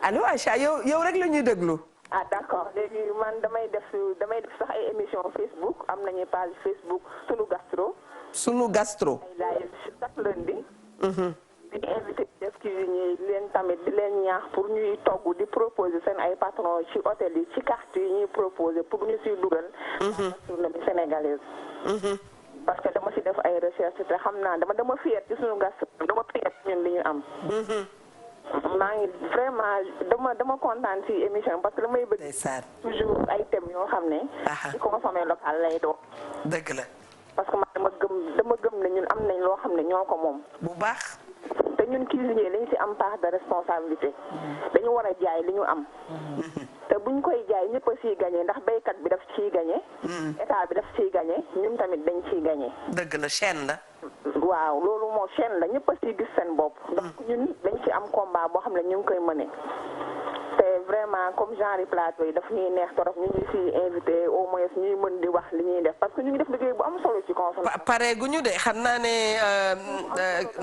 Speaker 5: allo
Speaker 1: Aïcha yow rek la ñuy déglu.
Speaker 5: d'accord léegi man damay def sax ay émission Facebook am nañu page Facebook sunu gastro. ay live chaque lundi. di invité chef cuisinier leen tamit di leen ñaax pour ñuy togg di proposer seen ay patron ci hôtel yi ci carte yi ñuy proposer pour ñu siy dugal. gastronomie sénégalaise. parce que dama ci def ay recherche te xam naa dama fier ci sunu gastronomie dama fier ñun li ñu am. maa ngi vraiment dama kontaan ci émission parce que damay bëgg toujours ay thèmes yoo xam ne ci consommer local lay doon.
Speaker 1: dëgg la.
Speaker 5: parce que man dama gëm ne ñun am nañ loo xam ne ñoo ko moom.
Speaker 1: bu baax.
Speaker 5: te ñun cuisinier dañ ci am part de responsabilité. dañu war a jaay li ñu am. te buñ koy jaay ñëpp a ciy gagné ndax béykat bi daf ciy gagné. état bi daf ciy gagné ñun tamit dañ ciy gagné.
Speaker 1: dëgg la chaîne la.
Speaker 5: waaw loolu moo chaîne la ñëpp a ciy gis seen bopp. ndax ñun dañ ci am combat boo xam ne ñu ngi koy mëne. te vraiment comme genre plateau yi daf ñuy neex torop ñu ngi ciy invité au moins ñuy mën di wax li ñuy def parce que ñu ngi def liggéey bu am solo ci consommation.
Speaker 1: pare gu ñu de xam naa ne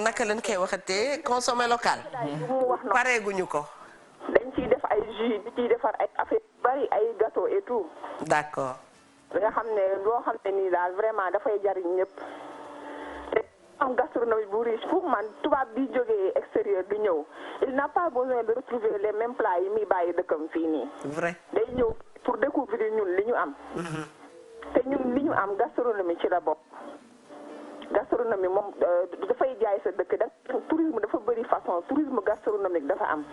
Speaker 1: naka lañ koy waxatee consommer local. pare gu ñu ko.
Speaker 5: dañ ciy def ay jus di ciy defar ay affaire bari ay gâteau et tout.
Speaker 1: d'accord.
Speaker 5: nga xam ne loo xam ne nii daal vraiment dafay jariñ ñëpp. am gastronomie bu riche pour man tubaab bi jógee extérieur du ñëw il n'a pas besoin de retrouver les mêmes plats yi muy bàyyi dëkkam fii nii.
Speaker 1: vrai
Speaker 5: day ñëw pour découvrir ñun li ñu am. te ñun li ñu am gastronomie ci la bokk. gastronomie moom dafay jaay sa dëkk da tourisme dafa bëri façon tourisme gastronomique dafa am.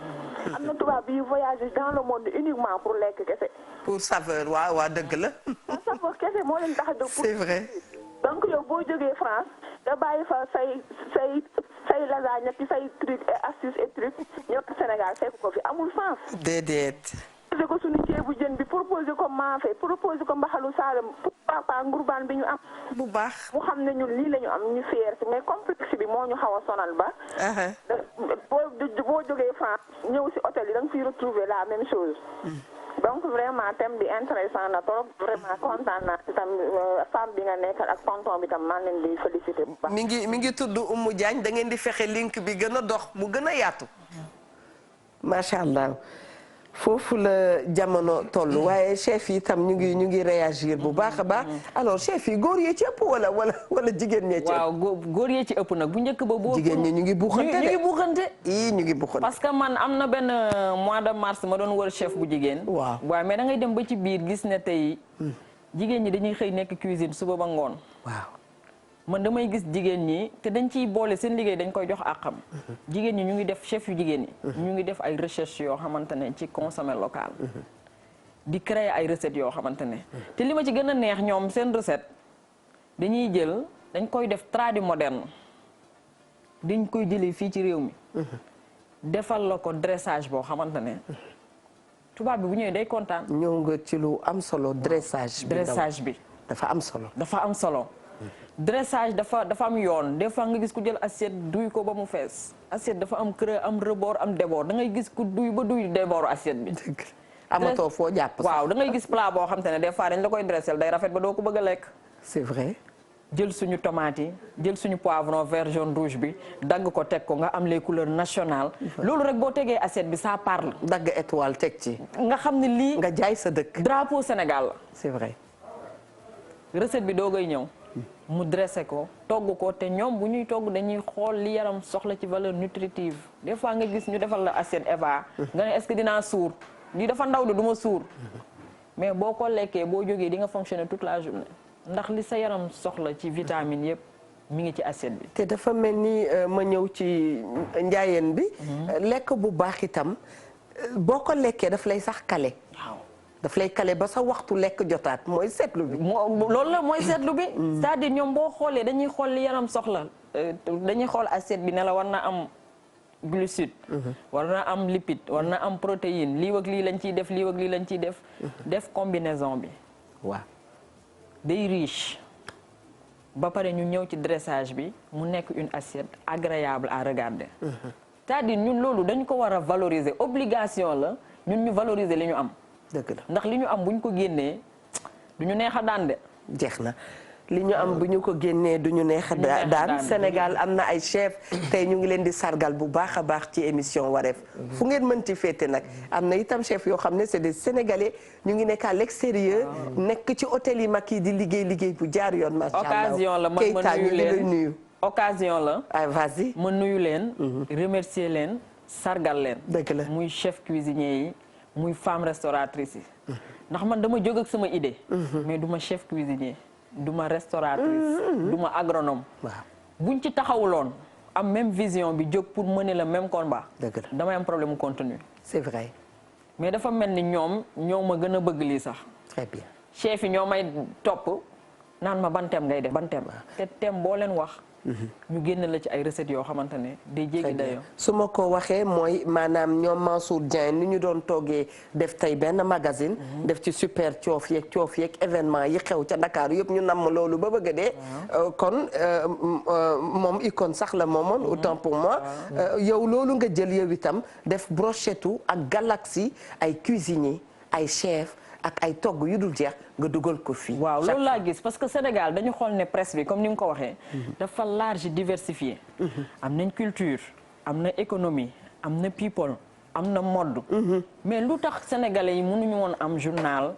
Speaker 5: am na tubaab yi voyage dans le monde uniquement pour lekk kese.
Speaker 1: pour saveur waaw dëgg la.
Speaker 5: saveur kese moo leen tax a jóg.
Speaker 1: c'est vrai.
Speaker 5: donc yow boo jógee France nga bàyyi fa say lasagne ci say truc et astuce et truc ñëw Sénégal fekk ko fi amul sens.
Speaker 1: déedéet.
Speaker 5: proposé ko suñu ceebu jën bi proposé ko maafe proposé ko mbaxalu Saalum papa ngurbaan bi ñu am.
Speaker 1: bu baax
Speaker 5: mu xam ne ñun lii la ñu am ñu fier si mais complexe bi moo ñu xaw a sonal ba. boo jógee France ñëw si hôtel yi da nga fiy retrouver la même chose. donc vraiment thème bi intéressant na trop vraiment kontaan naa ci tam femme bi nga nekkal ak tonton bi tam maa ngi leen di féliciter bu baax.
Speaker 1: mi ngi tudd Oumou Diagne da ngeen di fexe link bi gën a dox mu gën a yaatu. macha allah foofu la jamono toll waaye chef yi tam ñu ngi réagir bu baax a baax alors chef yi góor yee ci ëpp wala jigéen ñee ci ëpp.
Speaker 3: waaw góor yee ci ëpp nag bu njëkk ba boo.
Speaker 1: jigéen ñi ñu ngi buuxante ñu ngi buuxante.
Speaker 3: parce que man am na benn mois de mars ma doon wër chef bu jigéen. waaw mais da ngay dem ba ci biir gis ne tey jigéen ñi dañuy xëy nekk cuisine suba ba ngoon.
Speaker 1: waaw
Speaker 3: man damay gis jigéen ñi te dañ ciy boole seen liggéey dañ koy jox àqam. jigéen ñi ñu ngi def chef yu jigéen ñi. ñu ngi def ay recherche yoo xamante ne ci consommer local. di créer ay recettes yoo xamante ne. te li ma ci gën a neex ñoom seen recette dañuy jël dañ koy def tradi moderne dañ koy jëlee fii ci réew mi. defal la ko dressage boo xamante ne. tubaab bi bu ñëwee day kontaan.
Speaker 1: ñëw nga ci lu am solo dressage bi.
Speaker 3: dressage bi
Speaker 1: dafa am solo.
Speaker 3: dafa am solo. dressage dafa am yoon des fois nga gis ku jël assiette duy ko ba mu fees assiette dafa am creux am rebord am débord da ngay gis ku duy ba duy débord assiette bi.
Speaker 1: amatoo foo jàpp sax.
Speaker 3: waaw da ngay gis plat boo xam te ne des fois dañ la koy dressel day rafet ba doo ko bëgg a lekk.
Speaker 1: c'est vrai.
Speaker 3: jël suñu tomate yi jël suñu poivron vert jaune rouge bi dagg ko teg ko nga am les couleurs nationales. loolu rek boo tegee assiette bi ça parle.
Speaker 1: dagg étoile teg ci.
Speaker 3: nga xam ne lii.
Speaker 1: nga jaay sa dëkk.
Speaker 3: drapeau Sénégal la.
Speaker 1: c'est vrai.
Speaker 3: recette bi doogay ñëw. mu dressé ko togg ko te ñoom bu ñuy togg dañuy xool li yaram soxla ci valeur nutritive des fois nga gis ñu defal la assiette Eva. nga ne est-ce que dinaa suur lii dafa ndaw de du ma suur. mais boo ko lekkee boo jógee di nga fonctionner toute la journée. ndax li sa yaram soxla ci vitamine yëpp mi ngi ci assiette bi.
Speaker 1: te dafa mel ni ma ñëw ci njaayeen bi. lekk bu baax itam boo ko lekkee daf lay sax kale.
Speaker 3: waaw
Speaker 1: daf lay kale ba sa waxtu lekk jotaat mooy seetlu bi.
Speaker 3: loolu la mooy seetlu bi. c'est-à-dire ñoom boo xoolee dañuy xool li yaram soxla dañuy xool assiette bi ne la war na am glucide. war na am lipide war na am protéine lii ak lii lañ ciy def lii ak lii lañ ciy def. def combinaison bi.
Speaker 1: waaw.
Speaker 3: day riche ba pare ñu ñëw ci dressage bi mu nekk une assiette agréable à regarder. c'est-à-dire ñun loolu dañu ko war a valoriser obligation la ñun ñu valoriser li ñu am.
Speaker 1: dëgg la
Speaker 3: ndax li ñu am bu ñu ko génnee du ñu neex a daan de.
Speaker 1: jeex na li ñu am bu ñu ko génnee du ñu neex a daan Sénégal am na ay chef tey ñu ngi leen di sargal bu baax a baax ci émission wareef fu ngeen mënti féete nag am na itam chef yoo xam ne c'est des Sénégalais ñu ngi nekk à l'extérieur nekk ci hôtel yi mag yi di liggéey bu jaar yoon macha allah
Speaker 3: occasion la man ma nuyu leen
Speaker 1: nuyu
Speaker 3: occasion la
Speaker 1: ay vas-y
Speaker 3: ma nuyu leen remercier leen sargal leen
Speaker 1: dëgg la
Speaker 3: muy chef cuisinier yi muy femme restauratrice yi ndax man dama jóg ak sama idée mais du ma chef cuisinier du ma restauratrice du ma agronome
Speaker 1: waaw
Speaker 3: buñ ci taxawuloon am même vision bi jóg pour mener le même combat
Speaker 1: dëgg la
Speaker 3: damay am problème contenu
Speaker 1: c'est vrai
Speaker 3: mais dafa mel ni ñoom ñoo ma gën a bëgg lii sax
Speaker 1: très bien
Speaker 3: chef yi ñoo may topp naan ma ban thème ngay def ban thème te thème boo leen wax ñu génn la ci ay recettes yoo xamante ne day jéggi dayoo.
Speaker 1: su ma ko waxee mooy maanaam ñoom Mansour Dieng ni ñu doon toogee def tey benn magazine. def ci super coof yeeg événement yi xew ca Dakar yëpp ñu namm loolu ba bëgg a dee. kon moom icône sax la moomoon autant pour moi. yow loolu nga jël yow itam def brochette ak galaxie ay cuisinier ay chef ak ay togg yu dul jeex nga dugal ko fii.
Speaker 3: waaw loolu laa gis parce que Sénégal dañu xool ne presse bi comme ni nga ko waxee. dafa large diversifié. am nañ culture am na économie am na people am na mode. mais lu tax sénégalais yi mënuñu woon am journal.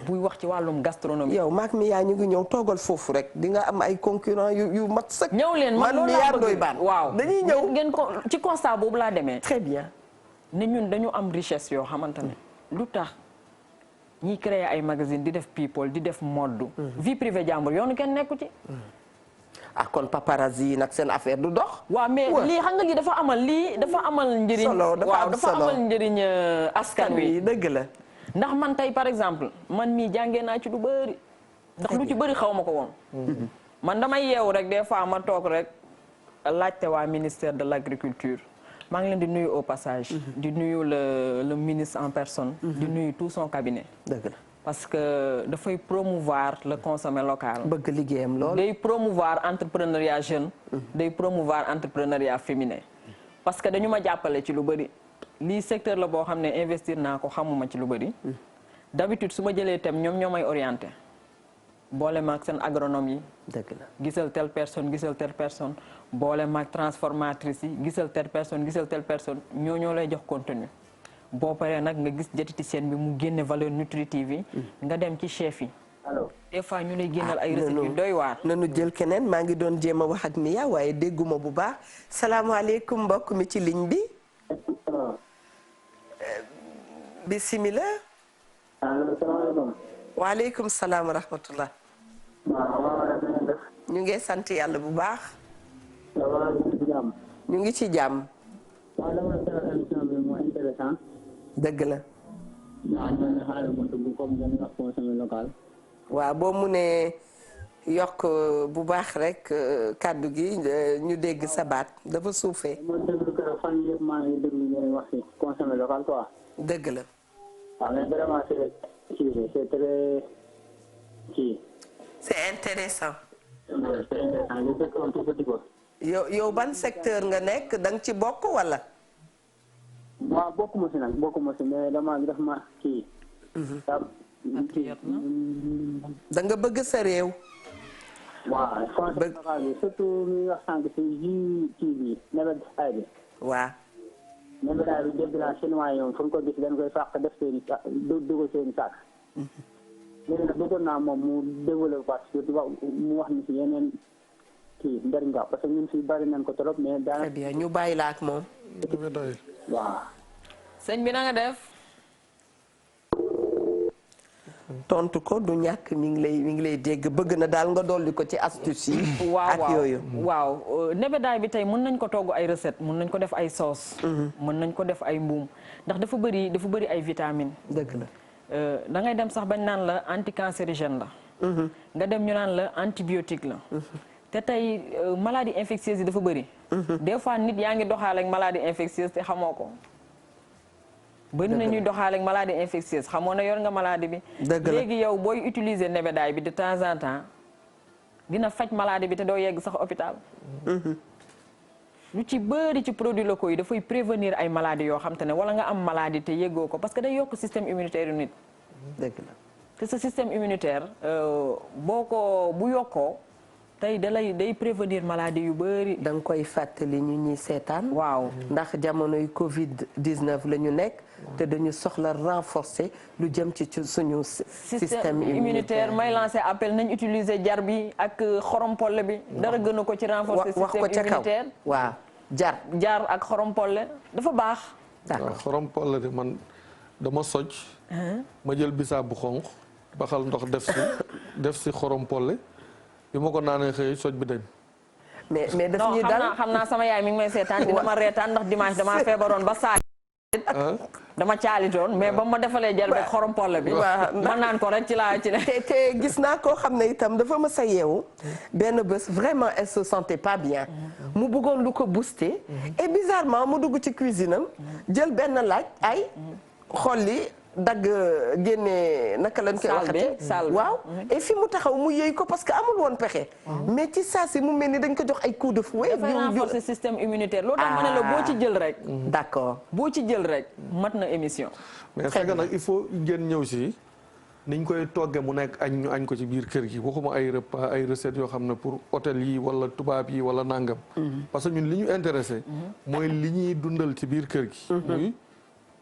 Speaker 3: buy wax ci wàllum gastronomie.
Speaker 1: yow maak mi yaa ñu ngi ñëw toogal foofu rek di nga am ay concurrents yu mat sëkk.
Speaker 3: ñëw leen man loolu laa bëgg waaw
Speaker 1: dañuy ñëw
Speaker 3: ngeen ko ci constat boobu laa demee.
Speaker 1: très bien.
Speaker 3: ne ñun dañu am richesse yoo xamante ne lu tax. ñiy créer ay magazine di def people di def mode. vie privée jàmbur yoonu kenn nekku ci.
Speaker 1: ah kon paparazzi yi nag seen affaire du dox.
Speaker 3: waaw mais lii xam nga lii dafa amal njëriñ.
Speaker 1: solo
Speaker 3: dafa amal njëriñ askan wi
Speaker 1: dëgg la.
Speaker 3: ndax man tey par exemple man mii jàngee naa ci lu bëri. ndax lu ci bëri xaw ma ko woon. man damay yeewu rek des fois ma toog rek laajte waa ministère de l'agriculture. maa ngi leen di nuyu au passage. di nuyu le ministre en personne. di nuyu tout son cabinet.
Speaker 1: dëgg la
Speaker 3: parce que dafay promouvoir le consommé local.
Speaker 1: bëgg liggéeyam lool.
Speaker 3: day promouvoir entrepreneuriat jeune. day promouvoir entrepreneuriat féminin. parce que dañu ma jàppale ci lu bëri. lii secteur la boo xam ne investir naa ko xamuma ci lu bëri. d'habitude su ma jëlee thème ñoom ñoo may orienté. boole maag seen agronome yi.
Speaker 1: dëgg la
Speaker 3: gisal telle personne boole maag transformatrice yi gisal telle personne ñoo lay jox contenu. boo paree nag nga gis diététicienne bi mu génne valeur nutritive yi. nga dem ci chef yi. des fois ñu lay génnal ay recettes yu doy waar.
Speaker 1: nanu jël keneen maa ngi doon jéem a wax ak Mia waaye dégguma bu baax salaamaaleykum mbokk mi ci ligne bi. bisimilah. waaleykum salaam wa rahmatullah. ñu ngi sant yàlla bu baax. ñu ngi ci jàmm. dëgg la. waaw boo mu ne yokk bu baax rek kàddu gi ñu dégg sa baat dafa suufee. dëgg la.
Speaker 6: c'est très
Speaker 1: c'est intéressant. yow ban secteur nga nekk da nga ci bokk wala.
Speaker 6: waaw bokkuma si nag bokkuma si mais dama def ma kii.
Speaker 1: da nga bëgg sa réew.
Speaker 6: waaw français bi surtout mi wax sànq si jus kii bi nebedaay bi.
Speaker 1: waaw.
Speaker 6: nebedaay bi dégg naa chinois yoon fu ñu ko gis dañ koy fàq def seen i dugal seen i saak. léegi nag bëggoon naa moom mu développé parce que mu wax ni si yeneen kii njëriñ nga parce que ñun fii bari nañ ko trop mais.
Speaker 1: très bien ñu bàyyi la ak moom.
Speaker 6: waaw.
Speaker 3: sëñ bi na nga def.
Speaker 1: tontu ko du ñàkk mi ngi lay dégg bëgg na daal nga dolli ko ci astuce yi. ak yooyu
Speaker 3: waaw nebedaay bi tey mën nañ ko togg ay recette mën nañ ko def ay sauce. mën nañ ko def ay mbuum ndax dafa bëri ay vitamines.
Speaker 1: dëgg la.
Speaker 3: da ngay dem sax bañ naan la anticancérigène la. nga dem ñu naan la antibiotique la. te tey maladie infectieuse yi dafa bëri. des fois nit yaa ngi doxaale ak maladie infectieuse te xamoo ko. bëri na ñuy doxaale ak maladie infectieuse xamoo na yor nga maladie bi. léegi yow booy utiliser nebedaay bi de temps en temps dina faj maladie bi te doo yegg sax hôpital. lu ci bëri ci produits locaux yi dafay prévenir ay maladies yoo xam te ne wala nga am maladie te yëgoo ko parce que day yokk système immunitaire yu nit.
Speaker 1: dëgg la
Speaker 3: te sa système immunitaire bu yokkoo tey day prévenir maladie yu bëri.
Speaker 1: da nga koy fàttali ñu ñuy seetaan.
Speaker 3: waaw
Speaker 1: ndax jamonoy Covid 19 la ñu nekk. te dañu soxla renforcer lu jëm ci suñu système immunitaire.
Speaker 3: may lancer appel nañ utiliser jar bi ak xorompolle bi. dara gënu ko ci renforcer système immunitaire.
Speaker 1: waaw
Speaker 3: jar ak xorompolle dafa baax.
Speaker 2: d'accord xorompolle de man dama soj. ma jël bisaab bu xonq baxal ndox def si xorompolle bi ma ko naanee xëy soj bi dañ.
Speaker 1: mais daf ñuy dal
Speaker 3: xam naa sama yaay mi ngi may seetaan dina ma reetaan ndax dimanche damaa feebaroon ba saa. dama caalitoon mais ba ma defalee jël rek xorompolle bi. man naan ko rek ci ne.
Speaker 1: te gis naa koo xam ne itam dafa mës a yeewu benn bés vraiment elle se sentait pas bien. mu bëggoon lu ko booster. et bizarrement mu dugg ci cuisine am jël benn laaj ay xolli dagg génne naka lañ koy waxatee waaw et fi mu taxaw mu yëy ko parce que amul woon pexe. mais ci saa si mu mel ni dañ ko jox ay coup de fouet.
Speaker 3: dafay renforcer système immunitaire loolu tax ma ne la boo ci jël rek.
Speaker 1: d'accord
Speaker 3: boo ci jël rek mat na émission.
Speaker 2: mais fekk nag il faut ngeen ñëw si niñ koy togge mu nekk añ ñu añ ko ci biir kër gi waxuma ay repas ay recettes yoo xam ne pour hôtel yi wala tubaab yi wala nangam. parce que ñun li ñu intéressé. mooy li ñuy dundal ci biir kër gi. muy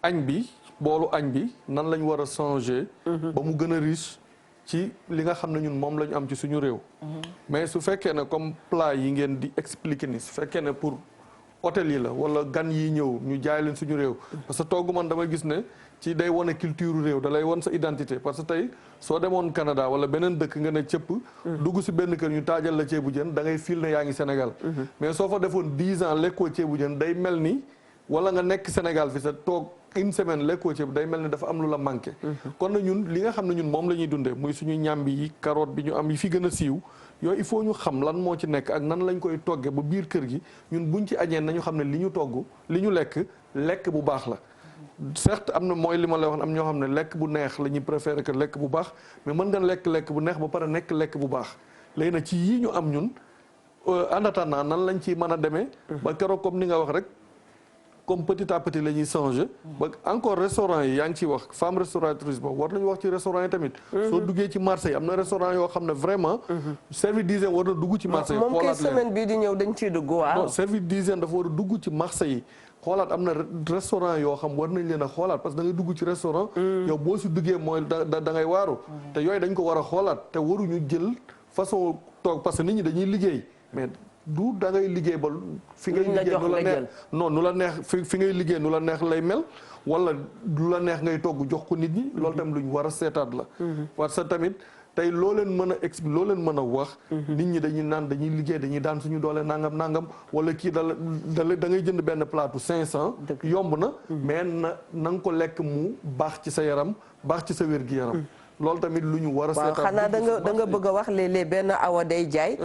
Speaker 2: añ bi. boolu añ bi nan lañ war a changer. ba mu gën a riche ci li nga xam ne ñun moom la ñu am ci suñu réew. mais su fekkee ne comme plat yi ngeen di expliquer ni su fekkee ne pour hôtel yi la wala gan yi ñëw ñu jaay leen suñu réew. parce que togg man damay gis ne ci day wane culture réew da lay wan sa identité parce que tey soo demoon Canada wala beneen dëkk nga ne cëpp. dugg si benn kër ñu taajal la ceebu jën da ngay fil ne yaa ngi Sénégal. mais soo fa defoon 10 ans lekkoo ceebu jën day mel ni wala nga nekk Sénégal fi sa toog. une semaine lekkoo ci day mel ni dafa am lu la manqué. kon na ñun li nga xam ne ñun moom la ñuy dundee muy suñu ñàmbi yi carotte bi ñu am yi fi gën a siiw yooyu il faut ñu xam lan moo ci nekk ak nan lañ koy toggee ba biir kër gi ñun buñ ci añee nañu xam ne li ñu togg li ñu lekk bu baax la. certes am na mooy li ma lay wax am ñoo xam ne lekk bu neex la ñuy préférer que lekk bu baax mais mën nga lekk bu neex ba pare nekk lekk bu baax léegi nag ci yii ñu am ñun en attendant nan lañ ciy mën a demee. ba keroog comme ni nga wax rek. comme petit à petit la ñuy changer ba encore restaurant yi yaa ngi ciy wax femme restauratrice boobu war nañu wax ci restaurant yi tamit soo duggee ci marché yi am na restaurant yoo xam ne vraiment service d'hygiène war na dugg ci marché yi
Speaker 1: moom kay semaine bii di ñëw dañ ciy dugg waaw
Speaker 2: non service d'hygiène dafa war a dugg ci marché yi xoolaat am na restaurant yoo xam war nañ leen a xoolaat parce que da ngay dugg ci restaurant yow boo si duggee mooy da ngay waaru te yooyu dañ ko war a xoolaat te waruñu jël façon toog parce que nit ñi dañuy liggéey mais du da ngay liggéey ba fi ngay liggéey nu la neex non nu la neex fi ngay liggéey nu la neex lay mel wala du la neex ngay togg jox ko nit ñi loolu tamit lu ñu war a seetaat la parce que tamit tey loo leen mën a expliquer loo leen mën a wax nit ñi dañuy naan dañuy liggéey dañuy daan suñu doole nangam wala kii da ngay jënd benn plaatu 500 yomb na mais na nga ko lekk mu baax ci sa yaram baax ci sa wér-gi-yaram loolu tamit lu ñu war a seetaat
Speaker 1: xanaa da nga bëgg a wax léeg-léeg benn awa day jaay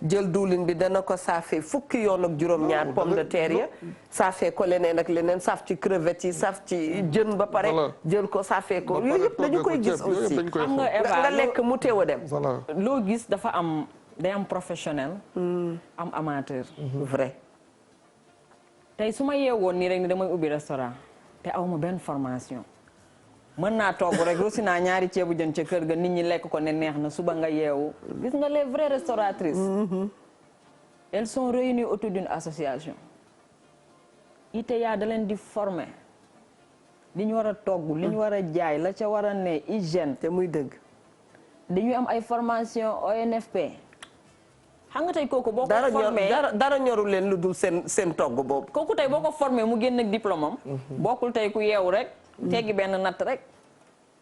Speaker 1: jël diwlin bi dana ko saafee fukki yoon ak juróom-ñaar pomme de terre ya saafee ko leneen ak leneen saaf ci crevettes yi saaf ci jën ba pare jël ko saafee ko yooyu yëpp dañu koy gis aussi
Speaker 3: xam nga
Speaker 1: nga lekk mu teew a dem
Speaker 3: loo gis dafa am day am professionnel. am amateur.
Speaker 1: vrai.
Speaker 3: tey su ma yeewoon nii rek ni damay ubbi restaurant te aw ma benn formation mën naa togg rek rosi naa ñaari ceebu jën ca kër ga nit ñi lekk ko ne neex na suba nga yeewu gis nga les vraies restauratrices. elles sont réunies autour d'une association. ITEA da leen di former li ñu war a togg li ñu war a jaay la ca war a ne hygiène.
Speaker 1: te muy dëgg.
Speaker 3: dañuy am ay formation ONFP. xam nga tey kooku boo ko formé
Speaker 1: dara ñorul leen lu dul seen togg boobu.
Speaker 3: kooku tey boo ko formé mu génn ak diplôme am. bokkul tey ku yeewu rek. teggi benn natt rek.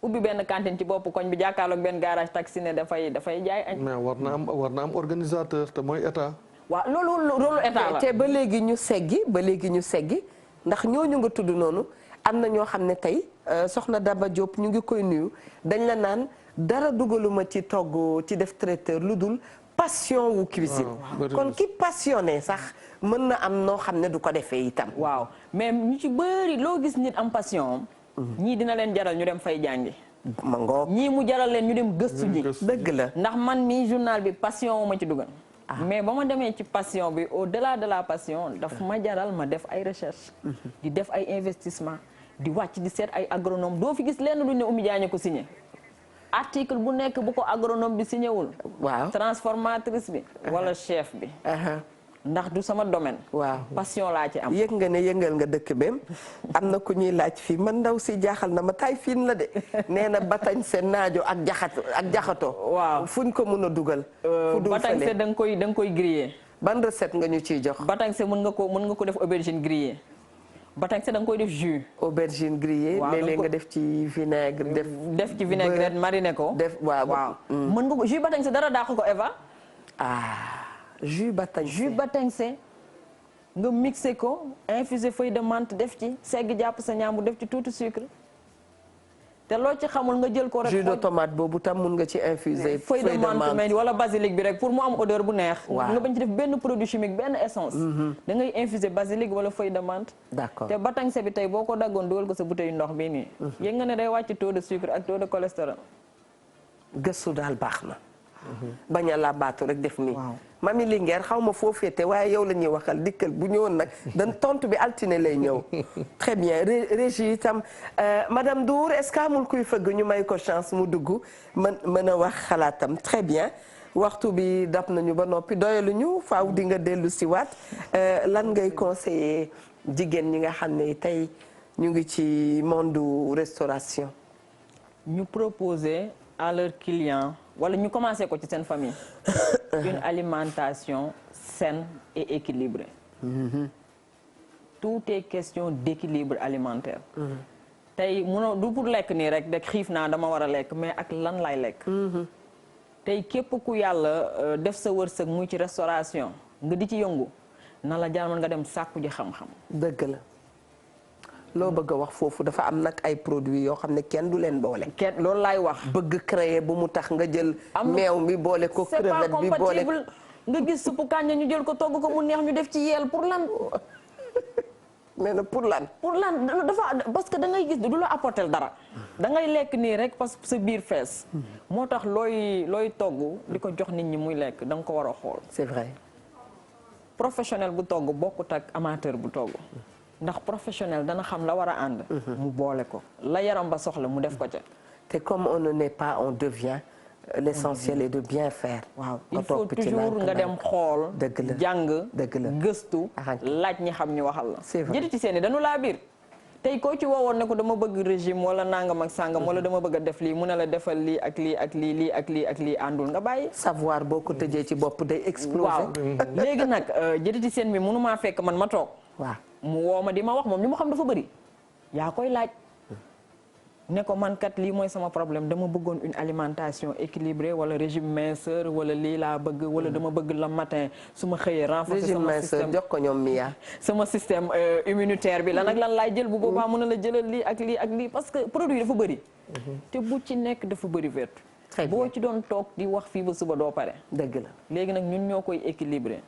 Speaker 3: ubbi benn cantine ci bopp koñ bi jàkkaarloog benn garage taxi ne dafay jaay añ.
Speaker 2: mais war na am organisateur te mooy état.
Speaker 3: waaw loolu état la.
Speaker 1: te ba léegi ñu seggi ndax ñooñu nga tudd noonu am na ñoo xam ne tey soxna Daba Diop ñu ngi koy nuyu dañ la naan dara dugaluma ci togg ci def traiteur lu dul passion wu cuisine. kon ki passionné sax mën na am noo xam ne du ko defee itam.
Speaker 3: waaw mais ñu ci bëri loo gis nit am passion ñii dina leen jaral ñu dem fay jàngi.
Speaker 1: ma ngoog
Speaker 3: ñii mu jaral leen ñu dem gëstu ji.
Speaker 1: dëgg la
Speaker 3: ndax man mii journal bi passion wu ma ci dugal. mais ba ma demee ci passion bi au-delà de la passion daf ma jaral ma def ay recherche di def ay investissement di wàcc di seet ay agronome doo fi gis lenn lu ne Oumy Diagne ko signé article bu nekk bu ko agronome bi signé wul.
Speaker 1: waaw
Speaker 3: transformatrice bi. wala chef bi. ndax du sama domaine.
Speaker 1: waaw
Speaker 3: passion laa ci am.
Speaker 1: yëg nga ne yëngal nga dëkk beem am na ku ñuy laaj fii man ndaw si jaaxal na ma tay fiin la de nee na batañ se naajo ak jaxato.
Speaker 3: waaw
Speaker 1: fuñ ko mën a dugal. fu dul
Speaker 3: batañ se da nga koy griller.
Speaker 1: ban recette nga ñu ciy jox.
Speaker 3: batañ se mën nga ko def aubergine grillée. batañ se da nga koy def jus.
Speaker 1: aubergine grillée.
Speaker 3: waaw
Speaker 1: léeg-léeg nga def ci vinaigre.
Speaker 3: def ci vinaigrette mariner ko.
Speaker 1: waaw.
Speaker 3: mën nga ko jus batañ se dara dàq ko Eva.
Speaker 1: jus
Speaker 3: batañse nga mixé ko infusé feuille de menthe def ci segg jàpp sa ñaambu def ci tuuti sucre te loo ci xamul nga jël ko rek.
Speaker 1: jus de tomate boobu tam mun nga ci infusé.
Speaker 3: feuille de menthe mais wala basilic bi rek pour mu am odeur bu neex.
Speaker 1: waaw
Speaker 3: nga bañ ci def benn produit chimique benn essence. da ngay infusé basilic wala feuille de menthe.
Speaker 1: d'accord
Speaker 3: te batañse bi tey boo ko daggoon dugal ko sa bouteille ndox bii nii. yëg nga ne day wàcc taux de sucre ak taux de cholestérol.
Speaker 1: gëstu daal baax na. bañ a làmbaatu rek def nii. mami Linguère xaw ma foo féete waaye yow la ñuy waxal dikkal bu ñëwoon nag dan tontu bi altine lay ñëw. très bien régie itam madame Dour est-ce que amul kuy fëgg ñu may ko chance mu dugg mën a wax xalaatam très bien waxtu bi dab nañu ba noppi doyaluñu faaw di nga dellu si waat lan ngay conseiller jigéen ñi nga xam ne tey ñu ngi ci monde restauration.
Speaker 3: ñu proposer à leurs clients. wala ñu commencé ko ci seen famille une alimentation saine et équilibrée. Tout est question d'équilibre alimentaire. tey munoo du pour lekk nii rek de xiif naa dama war a lekk mais ak lan lay lekk. tey képp ku yàlla def sa wërsëg muy ci restauration nga di ci yëngu na la jaral nga dem sàkku ji xam-xam.
Speaker 1: dëgg la. loo bëgg a wax foofu dafa am nag ay produits yoo xam ne kenn du leen boole.
Speaker 3: kenn loolu laay wax.
Speaker 1: bëgg créer bu mu tax nga jël. meew mi boole ko crevette bi boole
Speaker 3: nga gis suppu kànja ñu jël ko togg ko mu neex ñu def ci yeel pour lan.
Speaker 1: mais nag pour lan.
Speaker 3: dafa parce que da ngay gis du la apporter dara. da ngay lekk nii rek parce que sa biir fees. moo tax looy togg di ko jox nit ñi muy lekk da nga ko war a xool.
Speaker 1: c'est vrai.
Speaker 3: professionnel bu togg bokkut ak amateur bu togg. ndax professionnel dana xam la war a ànd. mu boole ko la yaram ba soxla mu def ko ca.
Speaker 1: te comme on ne naît pas on devient. l'essentiel est de bien faire.
Speaker 3: waaw il faut toujours nga dem xool.
Speaker 1: dëgg la
Speaker 3: jàng.
Speaker 1: dëgg la
Speaker 3: gëstu. laaj ñi xam ñu waxal la.
Speaker 1: c'est vrai
Speaker 3: jëti ci seen i dañu laa biir. tey koo ci woowoon ne ko dama bëgg régime wala nangam ak sangam wala dama bëgg a def lii mu ne la defal lii ak lii ak lii lii ak lii ak lii àndul nga bàyyi.
Speaker 1: savoir boo ko tëjee ci bopp day exploser.
Speaker 3: waaw léegi nag jëti ci seen bi mënu maa fekk man ma toog.
Speaker 1: waaw
Speaker 3: mu woo ma di ma wax moom li mu xam dafa bëri. yaa koy laaj. ne ko man kat lii mooy sama problème dama bëggoon une alimentation équilibrée wala régime minceur wala lii laa bëgg wala dama bëgg le matin su ma xëyee renforcer sama système
Speaker 1: jox ko ñoom Mia.
Speaker 3: sama système immunitaire bi lan ak lan laay jël bu boobaa mën na la jëlal lii ak lii ak lii parce que produit dafa bëri. te bu ci nekk dafa bëri vertu. boo ci doon toog di wax fii ba suba doo pare.
Speaker 1: dëgg la
Speaker 3: léegi nag ñun ñoo koy équilibré.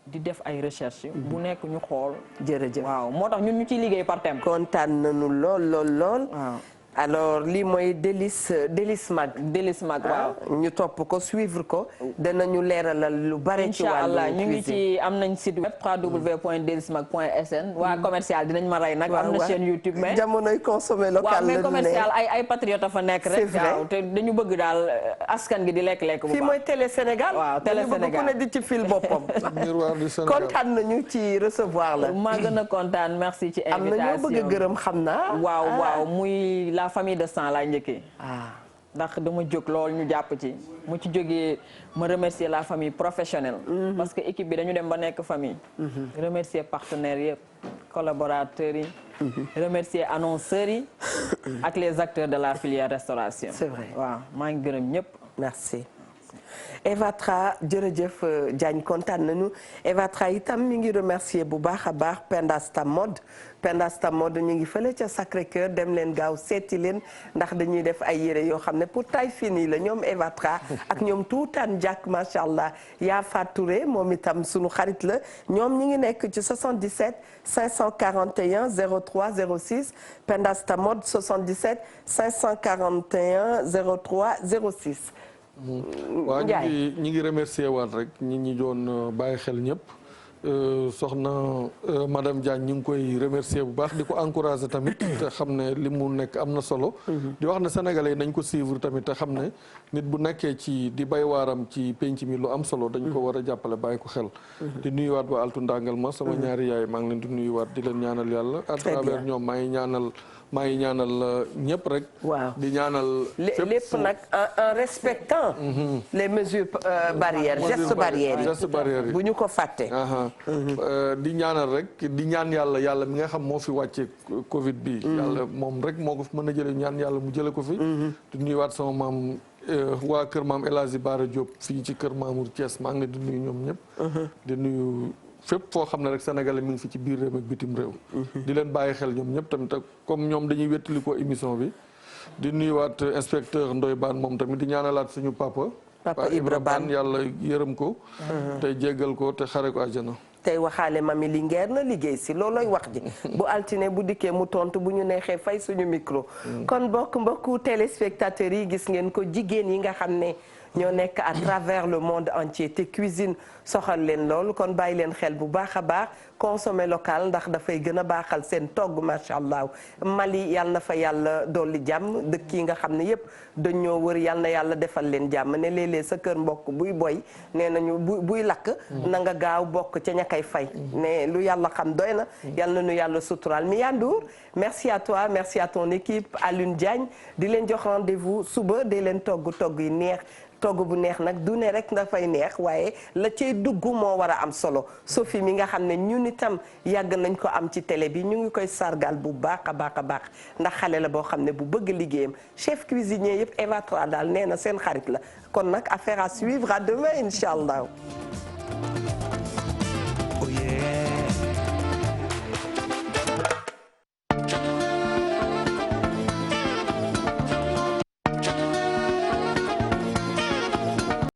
Speaker 3: di def ay recherche bu nekk ñu xool.
Speaker 1: jërëjëf
Speaker 3: waaw moo tax ñun ñu ciy liggéey par thème.
Speaker 1: kontaan nañu lool.
Speaker 3: waaw
Speaker 1: alors lii mooy Délice Mag.
Speaker 3: Délice Mag waaw.
Speaker 1: ñu topp ko suivre ko. danañu leeralal lu bare ci wàllu
Speaker 3: incha allah ñu ngi ci am nañ site web www.delismag.sn. waa commercial dinañ ma rey nag. am na chaîne YouTube mais.
Speaker 1: jamonoy consommé local
Speaker 3: waaw mais commercial ay patriote a fa nekk rek.
Speaker 1: c'est vrai
Speaker 3: waaw te dañu bëgg daal askan gi di lekk bu baax.
Speaker 1: fii mooy Télé Sénégal.
Speaker 3: waaw Télé Sénégal
Speaker 1: dañu bëgg ku ne di ci fil boppam. kontaan nañu ci recevoir la.
Speaker 3: maa gën a kontaan merci ci invitation.
Speaker 1: am na ñoo bëgg a gërëm xam naa.
Speaker 3: waaw muy la famille de sang laay njëkkee. ndax dama jóg lool ñu jàpp ci mu ci jógee ma remercier la famille professionnelle. parce que équipe bi dañu dem ba nekk famille. remercier partenaires yëpp collaborateurs yi. remercier annonceurs yi ak les acteurs de la filière restauration.
Speaker 1: c'est vrai
Speaker 3: waaw maa ngi gërëm ñëpp.
Speaker 1: merci. Eva Tra jërëjëf Diagne kontaan nañu Eva Tra itam mi ngi remercier bu baax a baax Pendasta Mode ñu ngi fële ca Sacré-Cœur dem leen gaaw seeti leen ndax dañuy def ay yére yoo xam ne pour taille fine la ñoom Eva Tra ak ñoom tuutaan jàkk macha allah yaa Fatou moom itam sunu xarit la ñoom ñi ngi nekk ci 77 541 03 06 Pendasta Mode 77 541 03 06.
Speaker 2: waaw ñu ngi remercier waat rek ñi doon bàyyi xel ñëpp soxna madame Diagne ñu ngi koy remercier bu baax di ko encourager tamit te xam ne li mu nekk am na solo di wax ne sénégalais yi nañ ko suivre tamit te xam ne nit bu nekkee ci di bay waaram ci penc mi lu am solo dañ ko war a jàppale bàyyi ko xel di nuyuwaat ba altu ndàngal ma sama ñaari yaay maa ngi leen di nuyuwaat di leen ñaanal yàlla à travers ñoom maa ngi ñaanal ñëpp rek.
Speaker 1: waaw
Speaker 2: di ñaanal.
Speaker 1: lépp nag en respectant. les mesures barrières gestes barrières yi bu ñu ko fàtte.
Speaker 2: di ñaanal rek di ñaan yàlla mi nga xam moo fi wàcce Covid bi. yàlla moom rek moo ko fi mën a jëlee ñaan yàlla mu jëlee ko fi. di nuyuwaat sama maam waa kër maam El Hadji Bara Diop fii ci kër Mamour Thiès maa ngi leen di nuyu ñoom ñëpp. di nuyu. fépp foo xam ne rek sénégalais mi ngi fi ci biir réew ak bitim réew di leen bàyyi xel ñoom ñëpp tamit comme ñoom dañuy wettali ko émission bi di nuyuwaat inspecteur Ndoye Bane moom tamit di ñaanalaat suñu papa Ibra Bane yàlla yërëm ko tey jéggal ko te xare ko àjjana
Speaker 1: tey waxaale mami Linguère na liggéey si loolooy wax ji bu altine bu dikkee mu tontu bu ñu neexee fay suñu micro kon mbokku téléspectateurs yi gis ngeen ko jigéen yi nga xam ne ñoo nekk à travers le monde entier te cuisine soxal leen loolu kon bàyyi leen xel bu baax a baax consommer local ndax dafay gën a baaxal seen togg macha allah Mali yal na fa yàlla dolli jàmm dëkk yi nga xam ne yëpp dañoo wër yal na yàlla defal leen jàmm ne léeg-léeg sa kër mbokk buy boy nee nañu buy lakk na nga gaaw bokk ca ña koy fay ne lu yàlla xam doy na yal na nu yàlla suturaal Mia Ndour merci à toi merci à ton équipe Alioune Diagne di leen jox rendez-vous suba di leen togg yi neex togg bu neex nag du ne rek dafay neex waaye la cay dugg moo war a am solo Sophie mi nga xam ne ñun itam yàgg nañ ko am ci télé bi ñu ngi koy sargal bu baax a baax ndax xale la boo xam ne bu bëgg liggéeyam chef cuisinier yëpp Eva Tra daal nee na seen xarit la kon nag affaire à suivre à demain incha allah.